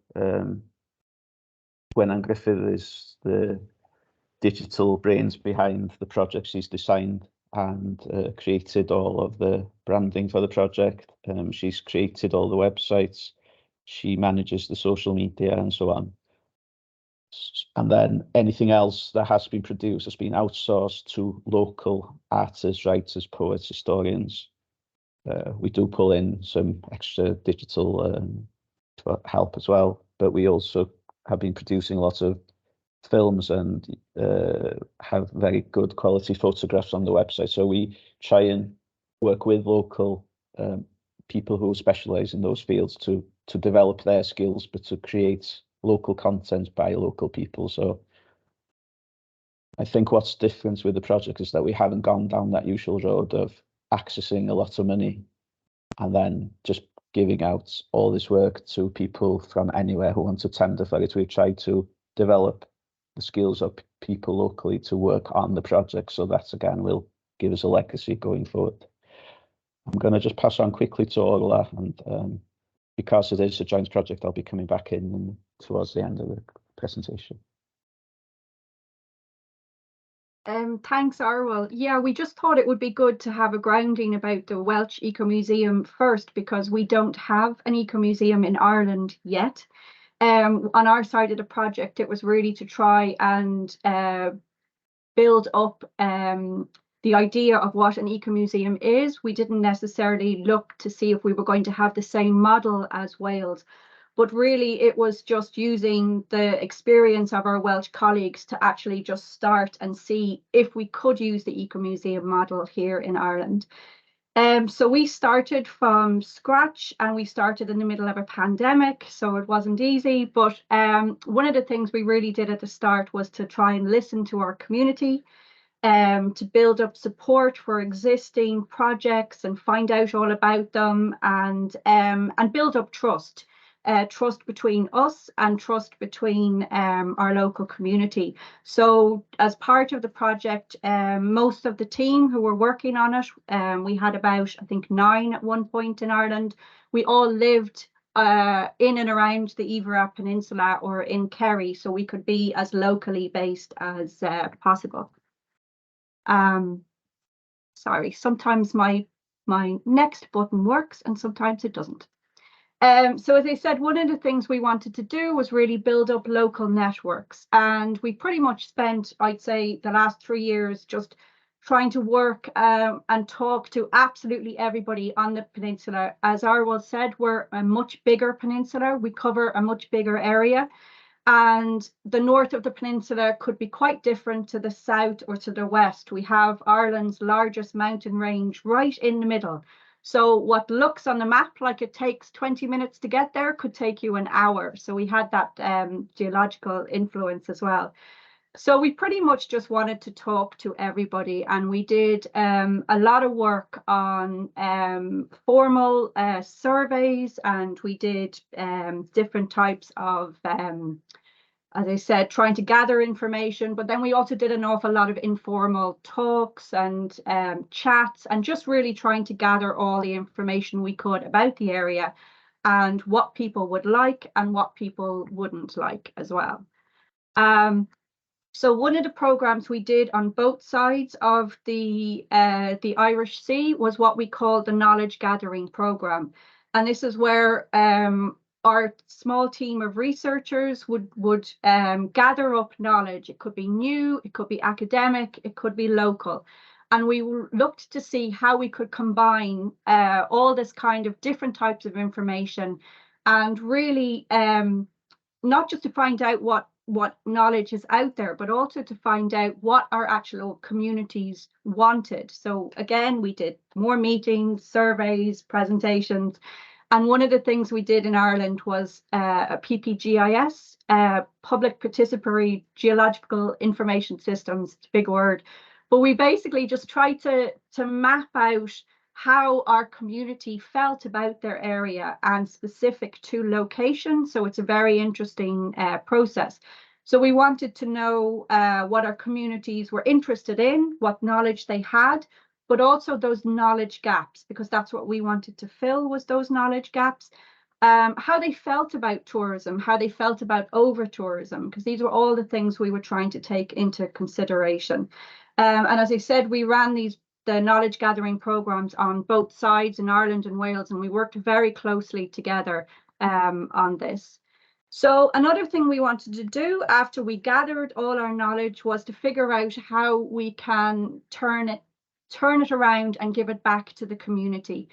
Gwen Griffith is the digital brains behind the project. She's designed and created all of the branding for the project. She's created all the websites. She manages the social media and so on. And then anything else that has been produced has been outsourced to local artists, writers, poets, historians. We do pull in some extra digital help as well, but we also have been producing a lot of films and have very good quality photographs on the website. So we try and work with local people who specialize in those fields to develop their skills, but to create local content by local people. So I think what's different with the project is that we haven't gone down that usual road of accessing a lot of money and then just giving out all this work to people from anywhere who want to tender for it. We've tried to develop the skills of people locally to work on the project. So that again will give us a legacy going forward. I'm going to just pass on quickly to Orla, and because it is a joint project, I'll be coming back in towards the end of the presentation. Thanks, Arwell. Yeah, we just thought it would be good to have a grounding about the Welsh Ecomuseum first, because we don't have an ecomuseum in Ireland yet. On our side of the project, it was really to try and build up the idea of what an ecomuseum is. We didn't necessarily look to see if we were going to have the same model as Wales, but really it was just using the experience of our Welsh colleagues to actually just start and see if we could use the ecomuseum model here in Ireland. So we started from scratch, and we started in the middle of a pandemic, so it wasn't easy. But one of the things we really did at the start was to try and listen to our community, to build up support for existing projects and find out all about them, and build up trust. Trust between us and trust between our local community. So as part of the project, most of the team who were working on it, we had about, I think, 9 at one point in Ireland. We all lived in and around the Iveragh Peninsula or in Kerry, so we could be as locally based as possible. Sorry, sometimes my next button works and sometimes it doesn't. So as I said, one of the things we wanted to do was really build up local networks, and we pretty much spent, I'd say, the last 3 years just trying to work and talk to absolutely everybody on the peninsula. As Arwell said, we're a much bigger peninsula. We cover a much bigger area, and the north of the peninsula could be quite different to the south or to the west. We have Ireland's largest mountain range right in the middle. So what looks on the map like it takes 20 minutes to get there could take you an hour. So we had that geological influence as well. So we pretty much just wanted to talk to everybody, and we did a lot of work on formal surveys, and we did different types of, as I said, trying to gather information, but then we also did an awful lot of informal talks and chats, and just really trying to gather all the information we could about the area and what people would like and what people wouldn't like as well. So one of the programs we did on both sides of the Irish Sea was what we call the knowledge gathering program. And this is where our small team of researchers would gather up knowledge. It could be new, it could be academic, it could be local. And we looked to see how we could combine all this kind of different types of information, and really not just to find out what knowledge is out there, but also to find out what our actual communities wanted. So again, we did more meetings, surveys, presentations. And one of the things we did in Ireland was a PPGIS, Public Participatory Geological Information Systems, it's a big word. But we basically just tried to map out how our community felt about their area and specific to location. So it's a very interesting process. So we wanted to know what our communities were interested in, what knowledge they had, but also those knowledge gaps, because that's what we wanted to fill, was those knowledge gaps. How they felt about tourism, how they felt about over-tourism, because these were all the things we were trying to take into consideration. And as I said, we ran the knowledge gathering programs on both sides in Ireland and Wales, and we worked very closely together on this. So another thing we wanted to do after we gathered all our knowledge was to figure out how we can turn it around and give it back to the community.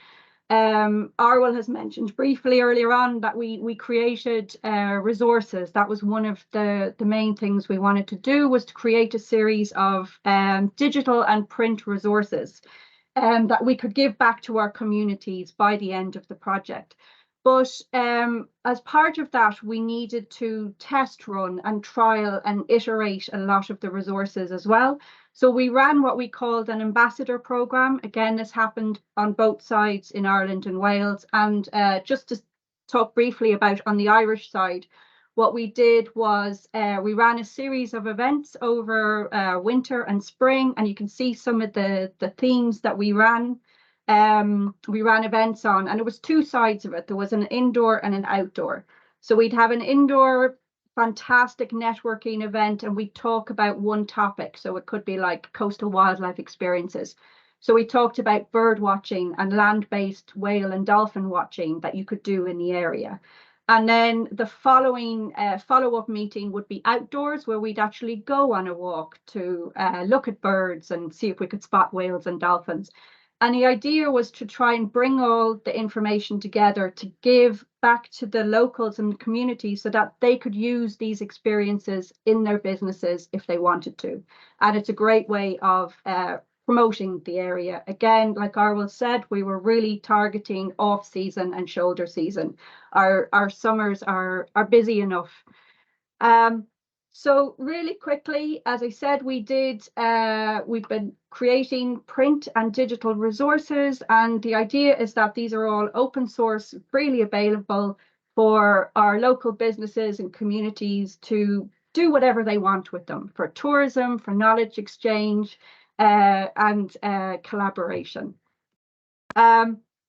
Arwell has mentioned briefly earlier on that we created resources. That was one of the main things we wanted to do, was to create a series of digital and print resources that we could give back to our communities by the end of the project. But as part of that, we needed to test run and trial and iterate a lot of the resources as well. So we ran what we called an ambassador programme. Again, this happened on both sides in Ireland and Wales. And just to talk briefly about on the Irish side, what we did was we ran a series of events over winter and spring, and you can see some of the themes that we ran. We ran events on, and it was two sides of it. There was an indoor and an outdoor. So we'd have an indoor fantastic networking event, and we'd talk about one topic. So it could be like coastal wildlife experiences. So we talked about bird watching and land-based whale and dolphin watching that you could do in the area. And then the following follow-up meeting would be outdoors, where we'd actually go on a walk to look at birds and see if we could spot whales and dolphins. And the idea was to try and bring all the information together to give back to the locals and the community so that they could use these experiences in their businesses if they wanted to. And it's a great way of promoting the area. Again, like Arwell said, we were really targeting off-season and shoulder season. Our summers are busy enough. So really quickly, as I said, we've been creating print and digital resources, and the idea is that these are all open source, freely available for our local businesses and communities to do whatever they want with them, for tourism, for knowledge exchange, and collaboration.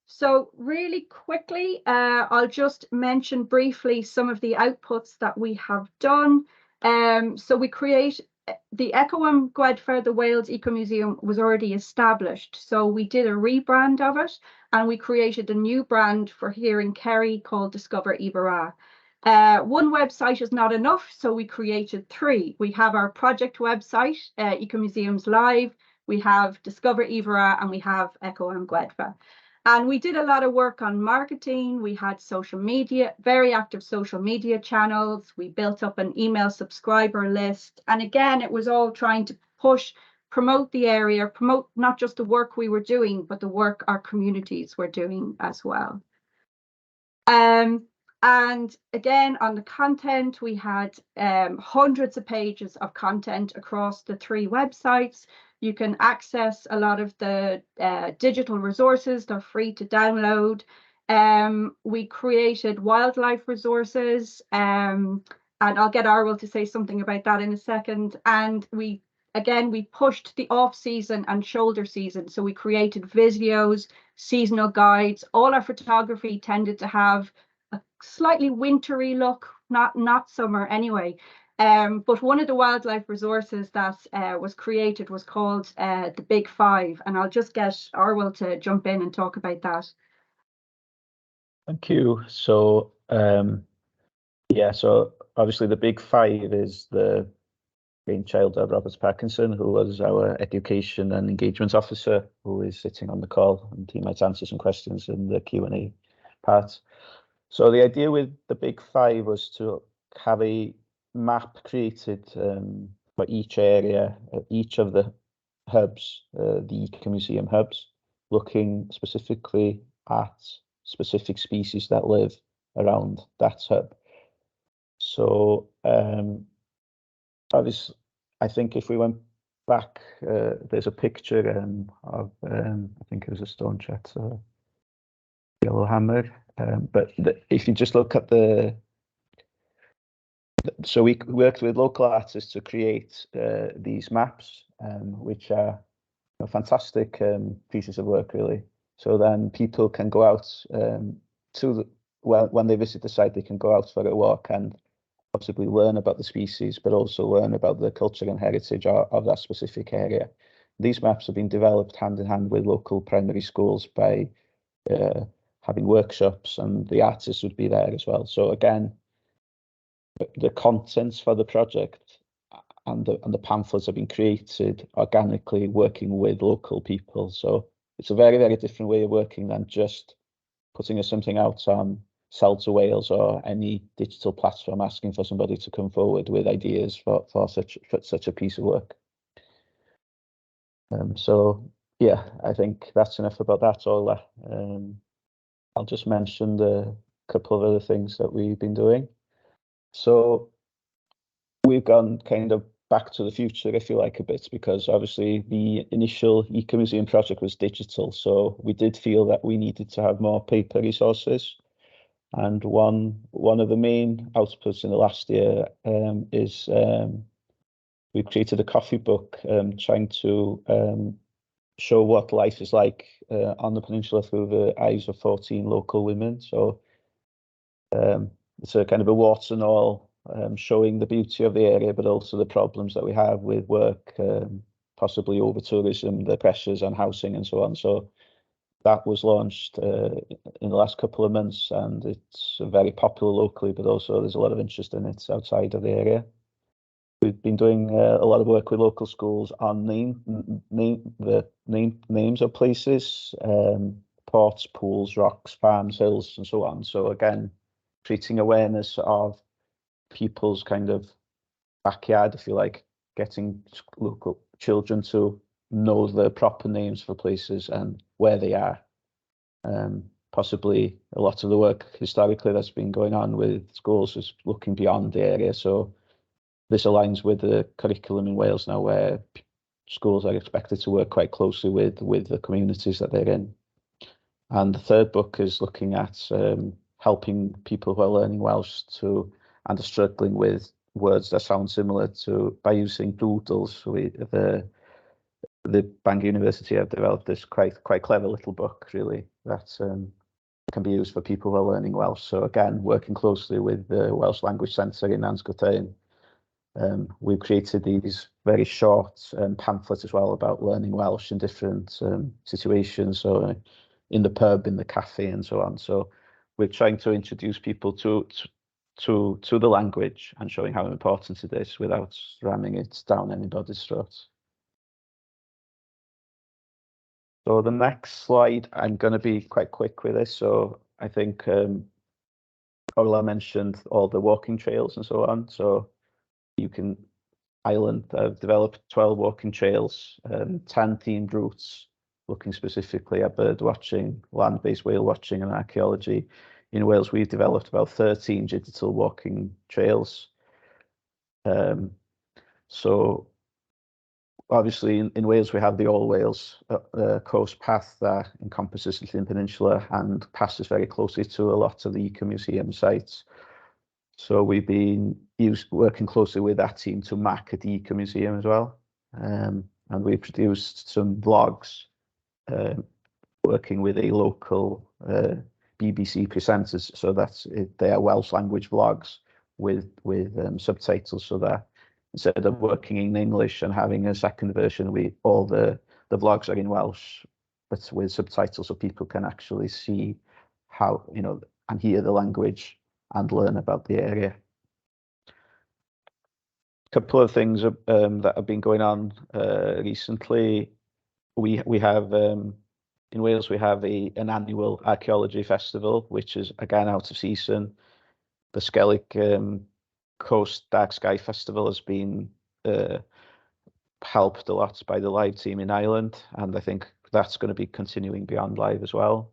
So really quickly, I'll just mention briefly some of the outputs that we have done. So we create the Gwedfa, the Wales Ecomuseum, was already established. So we did a rebrand of it, and we created a new brand for here in Kerry called Discover Iveragh. One website is not enough, so we created three. We have our project website, Ecomuseums Live, we have Discover Iveragh, and we have Gwedfa. And we did a lot of work on marketing. We had social media, very active social media channels. We built up an email subscriber list. And again, it was all trying to promote the area, promote not just the work we were doing, but the work our communities were doing as well. And again, on the content, we had hundreds of pages of content across the three websites. You can access a lot of the digital resources. They're free to download. We created wildlife resources, and I'll get Arwell to say something about that in a second. And we pushed the off-season and shoulder season. So we created videos, seasonal guides. All our photography tended to have a slightly wintry look, not summer anyway. But one of the wildlife resources that was created was called the Big Five, and I'll just get Arwell to jump in and talk about that. Thank you. So Yeah, so obviously the big five is the brainchild of Robert Parkinson, who was our education and engagement officer, who is sitting on the call, and he might answer some questions in the Q&A part. So the idea with the big five was to have a map created for each area, each of the hubs, the Ecomuseum hubs, looking specifically at specific species that live around that hub. So obviously, I think if we went back, there's a picture of, I think it was a stone chat, yellow hammer. But if you just look at so we worked with local artists to create these maps, which are fantastic pieces of work, really. So then people can go out when they visit the site, they can go out for a walk and possibly learn about the species, but also learn about the culture and heritage of that specific area. These maps have been developed hand in hand with local primary schools by having workshops, and the artists would be there as well. So again, the contents for the project and the pamphlets have been created organically, working with local people. So it's a very, very different way of working than just putting something out on Sell to Wales or any digital platform, asking for somebody to come forward with ideas for such a piece of work. So yeah, I think that's enough about that, Ola. I'll just mention the couple of other things that we've been doing. So we've gone kind of back to the future, if you like, a bit, because obviously the initial Ecomuseum project was digital. So we did feel that we needed to have more paper resources. And one of the main outputs in the last year is we created a coffee book trying to show what life is like on the peninsula through the eyes of 14 local women. So it's a kind of a warts and all, showing the beauty of the area, but also the problems that we have with work, possibly over tourism, the pressures on housing and so on. So that was launched in the last couple of months, and it's very popular locally, but also there's a lot of interest in it outside of the area. We've been doing a lot of work with local schools on names of places, ports, pools, rocks, farms, hills, and so on. So again, creating awareness of people's kind of backyard, if you like, getting local children to know the proper names for places and where they are. Possibly a lot of the work historically that's been going on with schools is looking beyond the area. So this aligns with the curriculum in Wales now, where schools are expected to work quite closely with the communities that they're in. And the third book is looking at helping people who are learning Welsh and are struggling with words that sound similar by using doodles. The Bangor University have developed this quite clever little book, really, that can be used for people who are learning Welsh. So again, working closely with the Welsh Language Centre in Ansgotain, we've created these very short pamphlets as well about learning Welsh in different situations, so in the pub, in the cafe, and so on. So we're trying to introduce people to the language and showing how important it is without ramming it down anybody's throats. So the next slide, I'm going to be quite quick with this. So I think Ola mentioned all the walking trails and so on. So Ireland have developed 12 walking trails, 10 themed routes, looking specifically at bird watching, land-based whale watching and archaeology. In Wales, we've developed about 13 digital walking trails. So obviously in Wales, we have the All Wales coast path that encompasses the Llyn Peninsula and passes very closely to a lot of the Ecomuseum sites. So we've been working closely with that team to market the Ecomuseum as well. And we produced some vlogs working with a local BBC presenters, so they are Welsh language vlogs with subtitles, so that instead of working in English and having a second version, all the vlogs are in Welsh, but with subtitles, so people can actually see how, and hear the language learn about the area. A couple of things that have been going on recently. We have in Wales we have an annual archaeology festival, which is again out of season. The Skellig Coast Dark Sky Festival has been helped a lot by the live team in Ireland, and I think that's going to be continuing beyond live as well.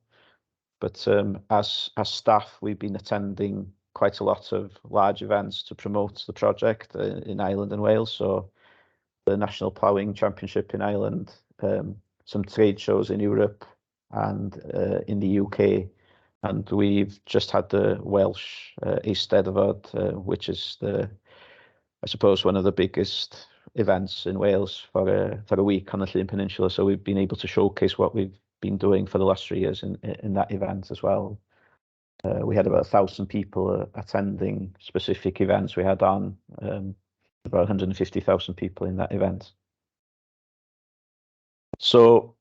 But as staff, we've been attending quite a lot of large events to promote the project in Ireland and Wales. So the National Ploughing Championship in Ireland, some trade shows in Europe and in the UK. And we've just had the Welsh Eisteddfod, which is I suppose, one of the biggest events in Wales for a week on the Llyn Peninsula. So we've been able to showcase what we've been doing for the last 3 years in that event as well. We had about 1,000 people attending specific events. We had on about 150,000 people in that event. So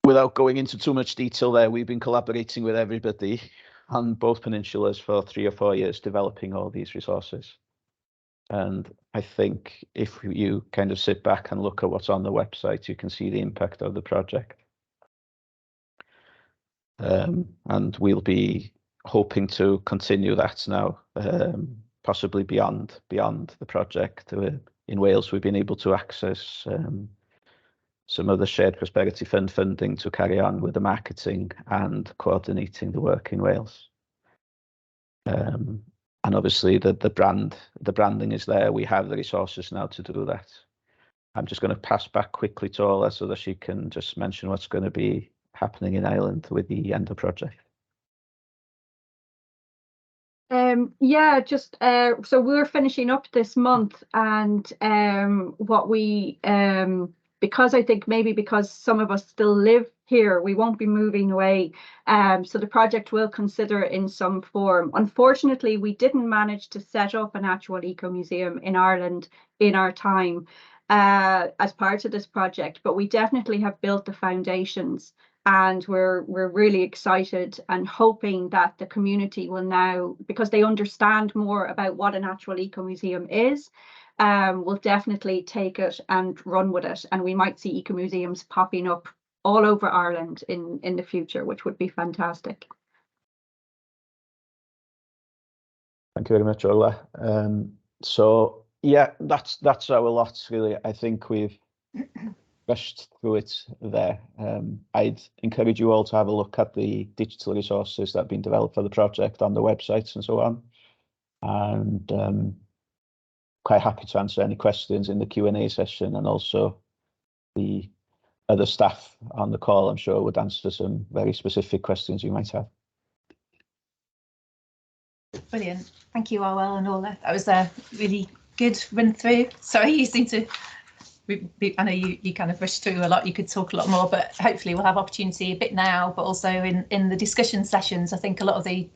without going into too much detail there, we've been collaborating with everybody on both peninsulas for 3 or 4 years, developing all these resources. And I think if you kind of sit back and look at what's on the website, you can see the impact of the project. And we'll be hoping to continue that now, possibly beyond the project. In Wales, we've been able to access some of the Shared Prosperity Fund funding to carry on with the marketing and coordinating the work in Wales. And obviously the branding is there. We have the resources now to do that. I'm just going to pass back quickly to Ola so that she can just mention what's going to be happening in Ireland with the Ender project. Yeah, just so we're finishing up this month, and what we because I think maybe because some of us still live here, we won't be moving away. So the project will consider in some form. Unfortunately, we didn't manage to set up an actual eco-museum in Ireland in our time as part of this project, but we definitely have built the foundations. And we're really excited and hoping that the community will now, because they understand more about what an actual eco-museum is, will definitely take it and run with it. And we might see eco-museums popping up all over Ireland in the future, which would be fantastic. Thank you very much, Ola. So yeah, that's our lot really. I think we've rushed through it there. I'd encourage you all to have a look at the digital resources that have been developed for the project on the websites and so on. And quite happy to answer any questions in the Q&A session, and also the other staff on the call, I'm sure, would answer some very specific questions you might have. Brilliant. Thank you, Orwell and Ola. That was a really good run through. Sorry, you seem to I know you kind of rushed through a lot. You could talk a lot more, but hopefully we'll have opportunity a bit now, but also in the discussion sessions. I think a lot of the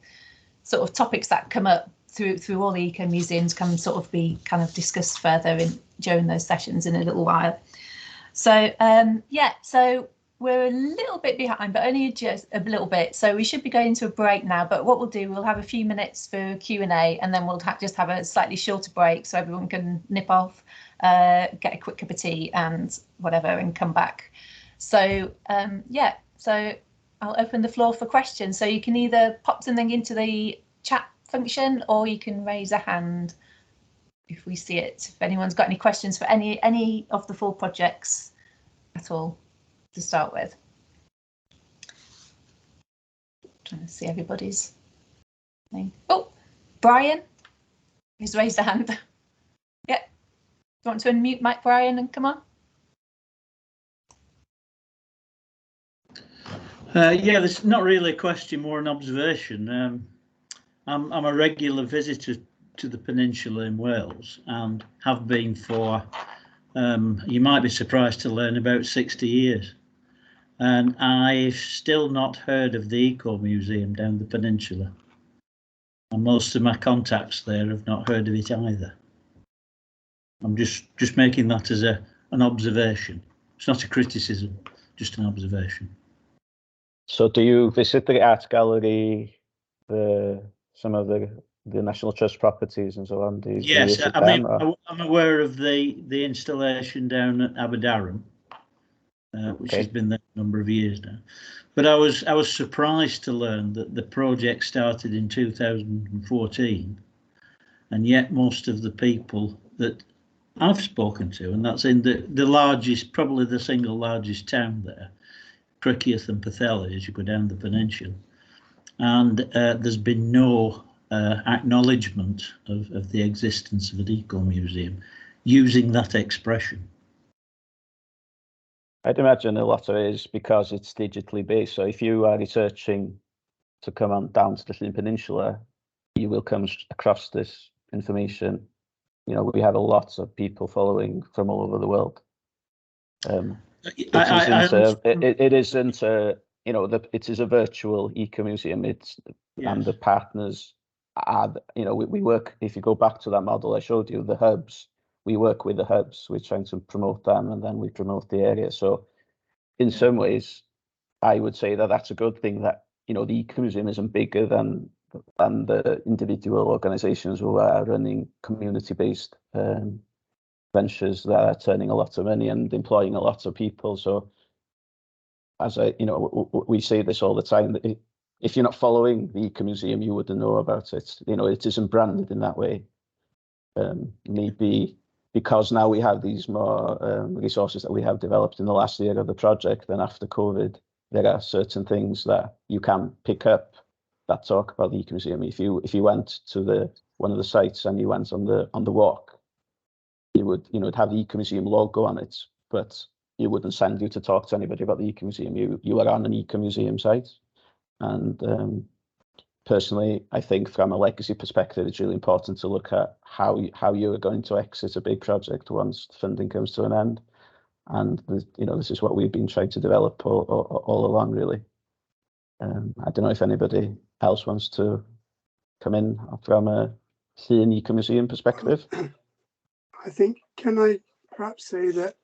sort of topics that come up through all the eco-museums can sort of be kind of discussed further during those sessions in a little while. So yeah, so we're a little bit behind, but only just a little bit. So we should be going to a break now, but what we'll do, we'll have a few minutes for Q&A, and then we'll just have a slightly shorter break so everyone can nip off, get a quick cup of tea and whatever, and come back. So yeah, so I'll open the floor for questions. So you can either pop something into the chat function, or you can raise a hand if we see it. If anyone's got any questions for any of the 4 projects at all to start with. Trying to see everybody's name. Oh, Brian, who's raised a hand. Yeah. Do you want to unmute Mike, Brian, and come on? Yeah, there's not really a question, more an observation. I'm a regular visitor to the peninsula in Wales, and have been for, you might be surprised to learn, about 60 years. And I've still not heard of the Ecomuseum down the peninsula. And most of my contacts there have not heard of it either. I'm just making that as an observation. It's not a criticism, just an observation. So do you visit the art gallery, some of the the National Trust properties and so on? Do you Yes, visit I them, mean, or? I'm aware of the installation down at Aberdaron, which has been there a number of years now. But I was surprised to learn that the project started in 2014, and yet most of the people that I've spoken to, and that's in the largest, probably the single largest town there, Criccieth and Pwllheli, as you go down the peninsula, and there's been no acknowledgement of the existence of an eco-museum using that expression. I'd imagine a lot of it is because it's digitally based. So if you are researching to come on down to the Llyn Peninsula, you will come across this information. You know, we have a lot of people following from all over the world. It isn't, you know, it is a virtual eco-museum. It's and the partners are, you know, we work. If you go back to that model I showed you, the hubs. We work with the hubs. We're trying to promote them, and then we promote the area. So, in some ways, I would say that that's a good thing. That, you know, the Ecomuseum isn't bigger than the individual organisations who are running community-based ventures that are turning a lot of money and employing a lot of people. So, as we say this all the time, that if you're not following the Ecomuseum, you wouldn't know about it. You know, it isn't branded in that way. Maybe because now we have these more resources that we have developed in the last year of the project, and after COVID, there are certain things that you can pick up that talk about the Ecomuseum. If you went to one of the sites and you went on the walk, you would, you know, it'd have the Ecomuseum logo on it, but it wouldn't send you to talk to anybody about the Ecomuseum. You are on an Ecomuseum site, and personally, I think from a legacy perspective, it's really important to look at how you are going to exit a big project once funding comes to an end. And you know, this is what we've been trying to develop all along, really. I don't know if anybody else wants to come in from a Llyn Ecomuseum perspective. I think, can I perhaps say that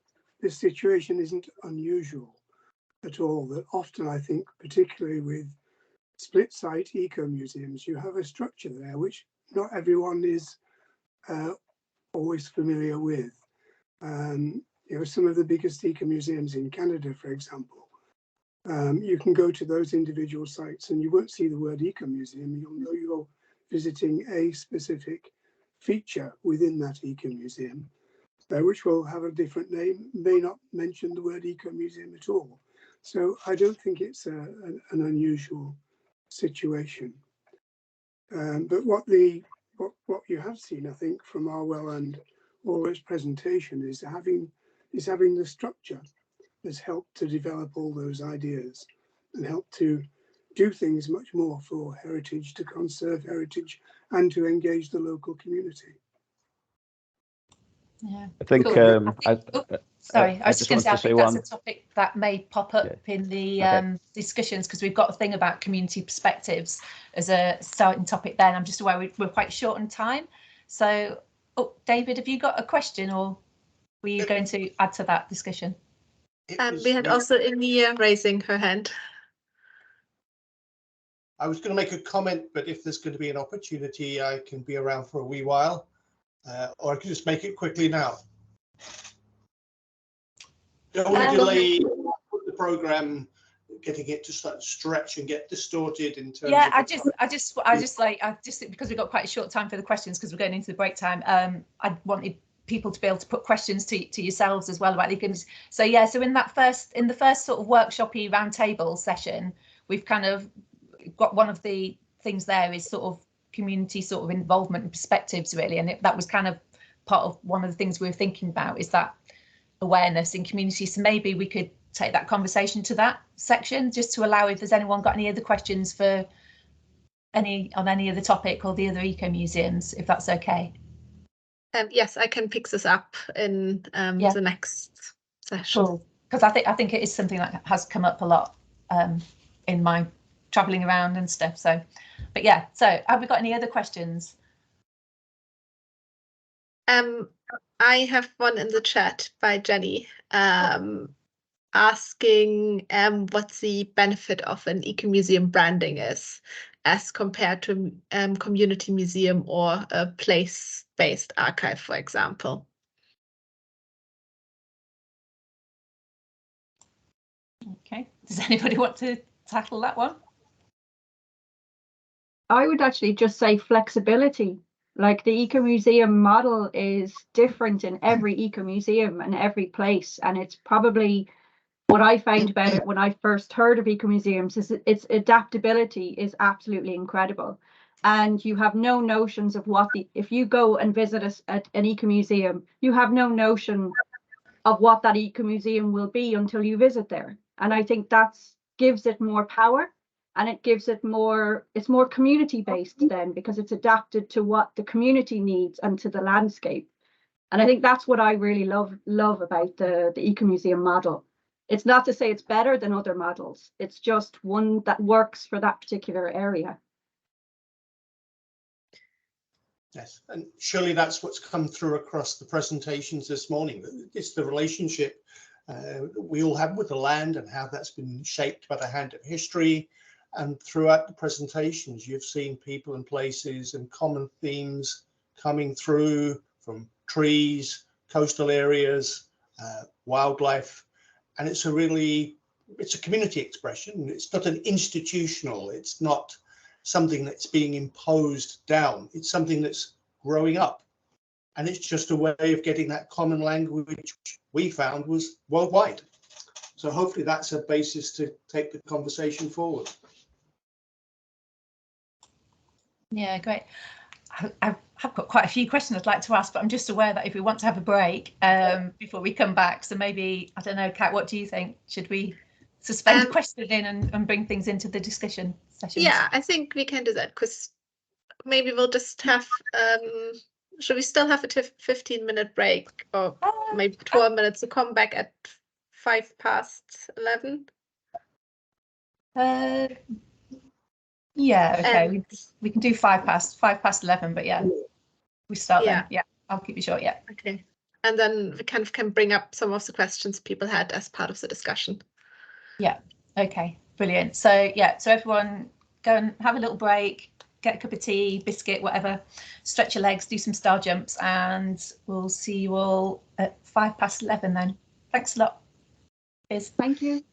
this situation isn't unusual at all? That often, I think, particularly with split site eco-museums, you have a structure there which not everyone is always familiar with. You know, some of the biggest eco-museums in Canada, for example, you can go to those individual sites and you won't see the word eco-museum. You'll know you're visiting a specific feature within that eco-museum, which will have a different name, may not mention the word eco-museum at all. So I don't think it's an unusual situation. But what you have seen, I think, from Arwell and Orla's presentation is having the structure that's helped to develop all those ideas and helped to do things much more for heritage, to conserve heritage and to engage the local community. Yeah, I think. cool. Sorry, I was just going to say, I think that's one. a topic that may pop up in the discussions, because we've got a thing about community perspectives as a starting topic there, and I'm just aware we're quite short on time. So, David, have you got a question, or were you going to add to that discussion? We had also Emilia raising her hand. I was going to make a comment, but if there's going to be an opportunity, I can be around for a wee while, or I can just make it quickly now. Don't want to delay the program, getting it to start stretch and get distorted in terms. Yeah, of I just because we've got quite a short time for the questions, because we're going into the break time. I wanted people to be able to put questions to yourselves as well about the ecomuseum. So yeah, so in the first sort of workshopy roundtable session, we've kind of got one of the things there is sort of community sort of involvement and perspectives, really, and that was kind of part of one of the things we were thinking about, is that awareness in community. So maybe we could take that conversation to that section, just to allow if there's anyone got any other questions for any other topic or the other eco-museums, if that's okay. Yes, I can pick this up in the next session. Cool. Because I think it is something that has come up a lot in my travelling around and stuff. So, but yeah, so have we got any other questions? I have one in the chat by Jenny. asking what the benefit of an ecomuseum branding is as compared to community museum or a place-based archive, for example. Okay, does anybody want to tackle that one? I would actually just say flexibility. Like the ecomuseum model is different in every ecomuseum and every place, and it's probably what I found about it when I first heard of ecomuseums is its adaptability is absolutely incredible. And you have no notions of what if you go and visit an ecomuseum, you have no notion of what that ecomuseum will be until you visit there. And I think that gives it more power, and it gives it more, it's more community based then, because it's adapted to what the community needs and to the landscape. And I think that's what I really love about the ecomuseum model. It's not to say it's better than other models. It's just one that works for that particular area. Yes, and surely that's what's come through across the presentations this morning. It's the relationship we all have with the land and how that's been shaped by the hand of history. And throughout the presentations, you've seen people and places and common themes coming through from trees, coastal areas, wildlife. And it's a community expression. It's not an institutional, it's not something that's being imposed down. It's something that's growing up. And it's just a way of getting that common language, which we found was worldwide. So hopefully that's a basis to take the conversation forward. Yeah, great. I've got quite a few questions I'd like to ask, but I'm just aware that if we want to have a break before we come back, so maybe, I don't know, Kat, what do you think? Should we suspend questioning and bring things into the discussion session? Yeah, I think we can do that, because maybe we'll just have, should we still have a 15-minute break, or maybe 12 minutes to come back at 11:05? Yeah, okay, we can do 11:05, but yeah, we start then. Yeah, I'll keep it short. Yeah. Okay, and then we kind of can bring up some of the questions people had as part of the discussion. Yeah. Okay. Brilliant. So yeah, so everyone go and have a little break, get a cup of tea, biscuit, whatever, stretch your legs, do some star jumps, and we'll see you all at 11:05 then. Thanks a lot. Cheers. Thank you.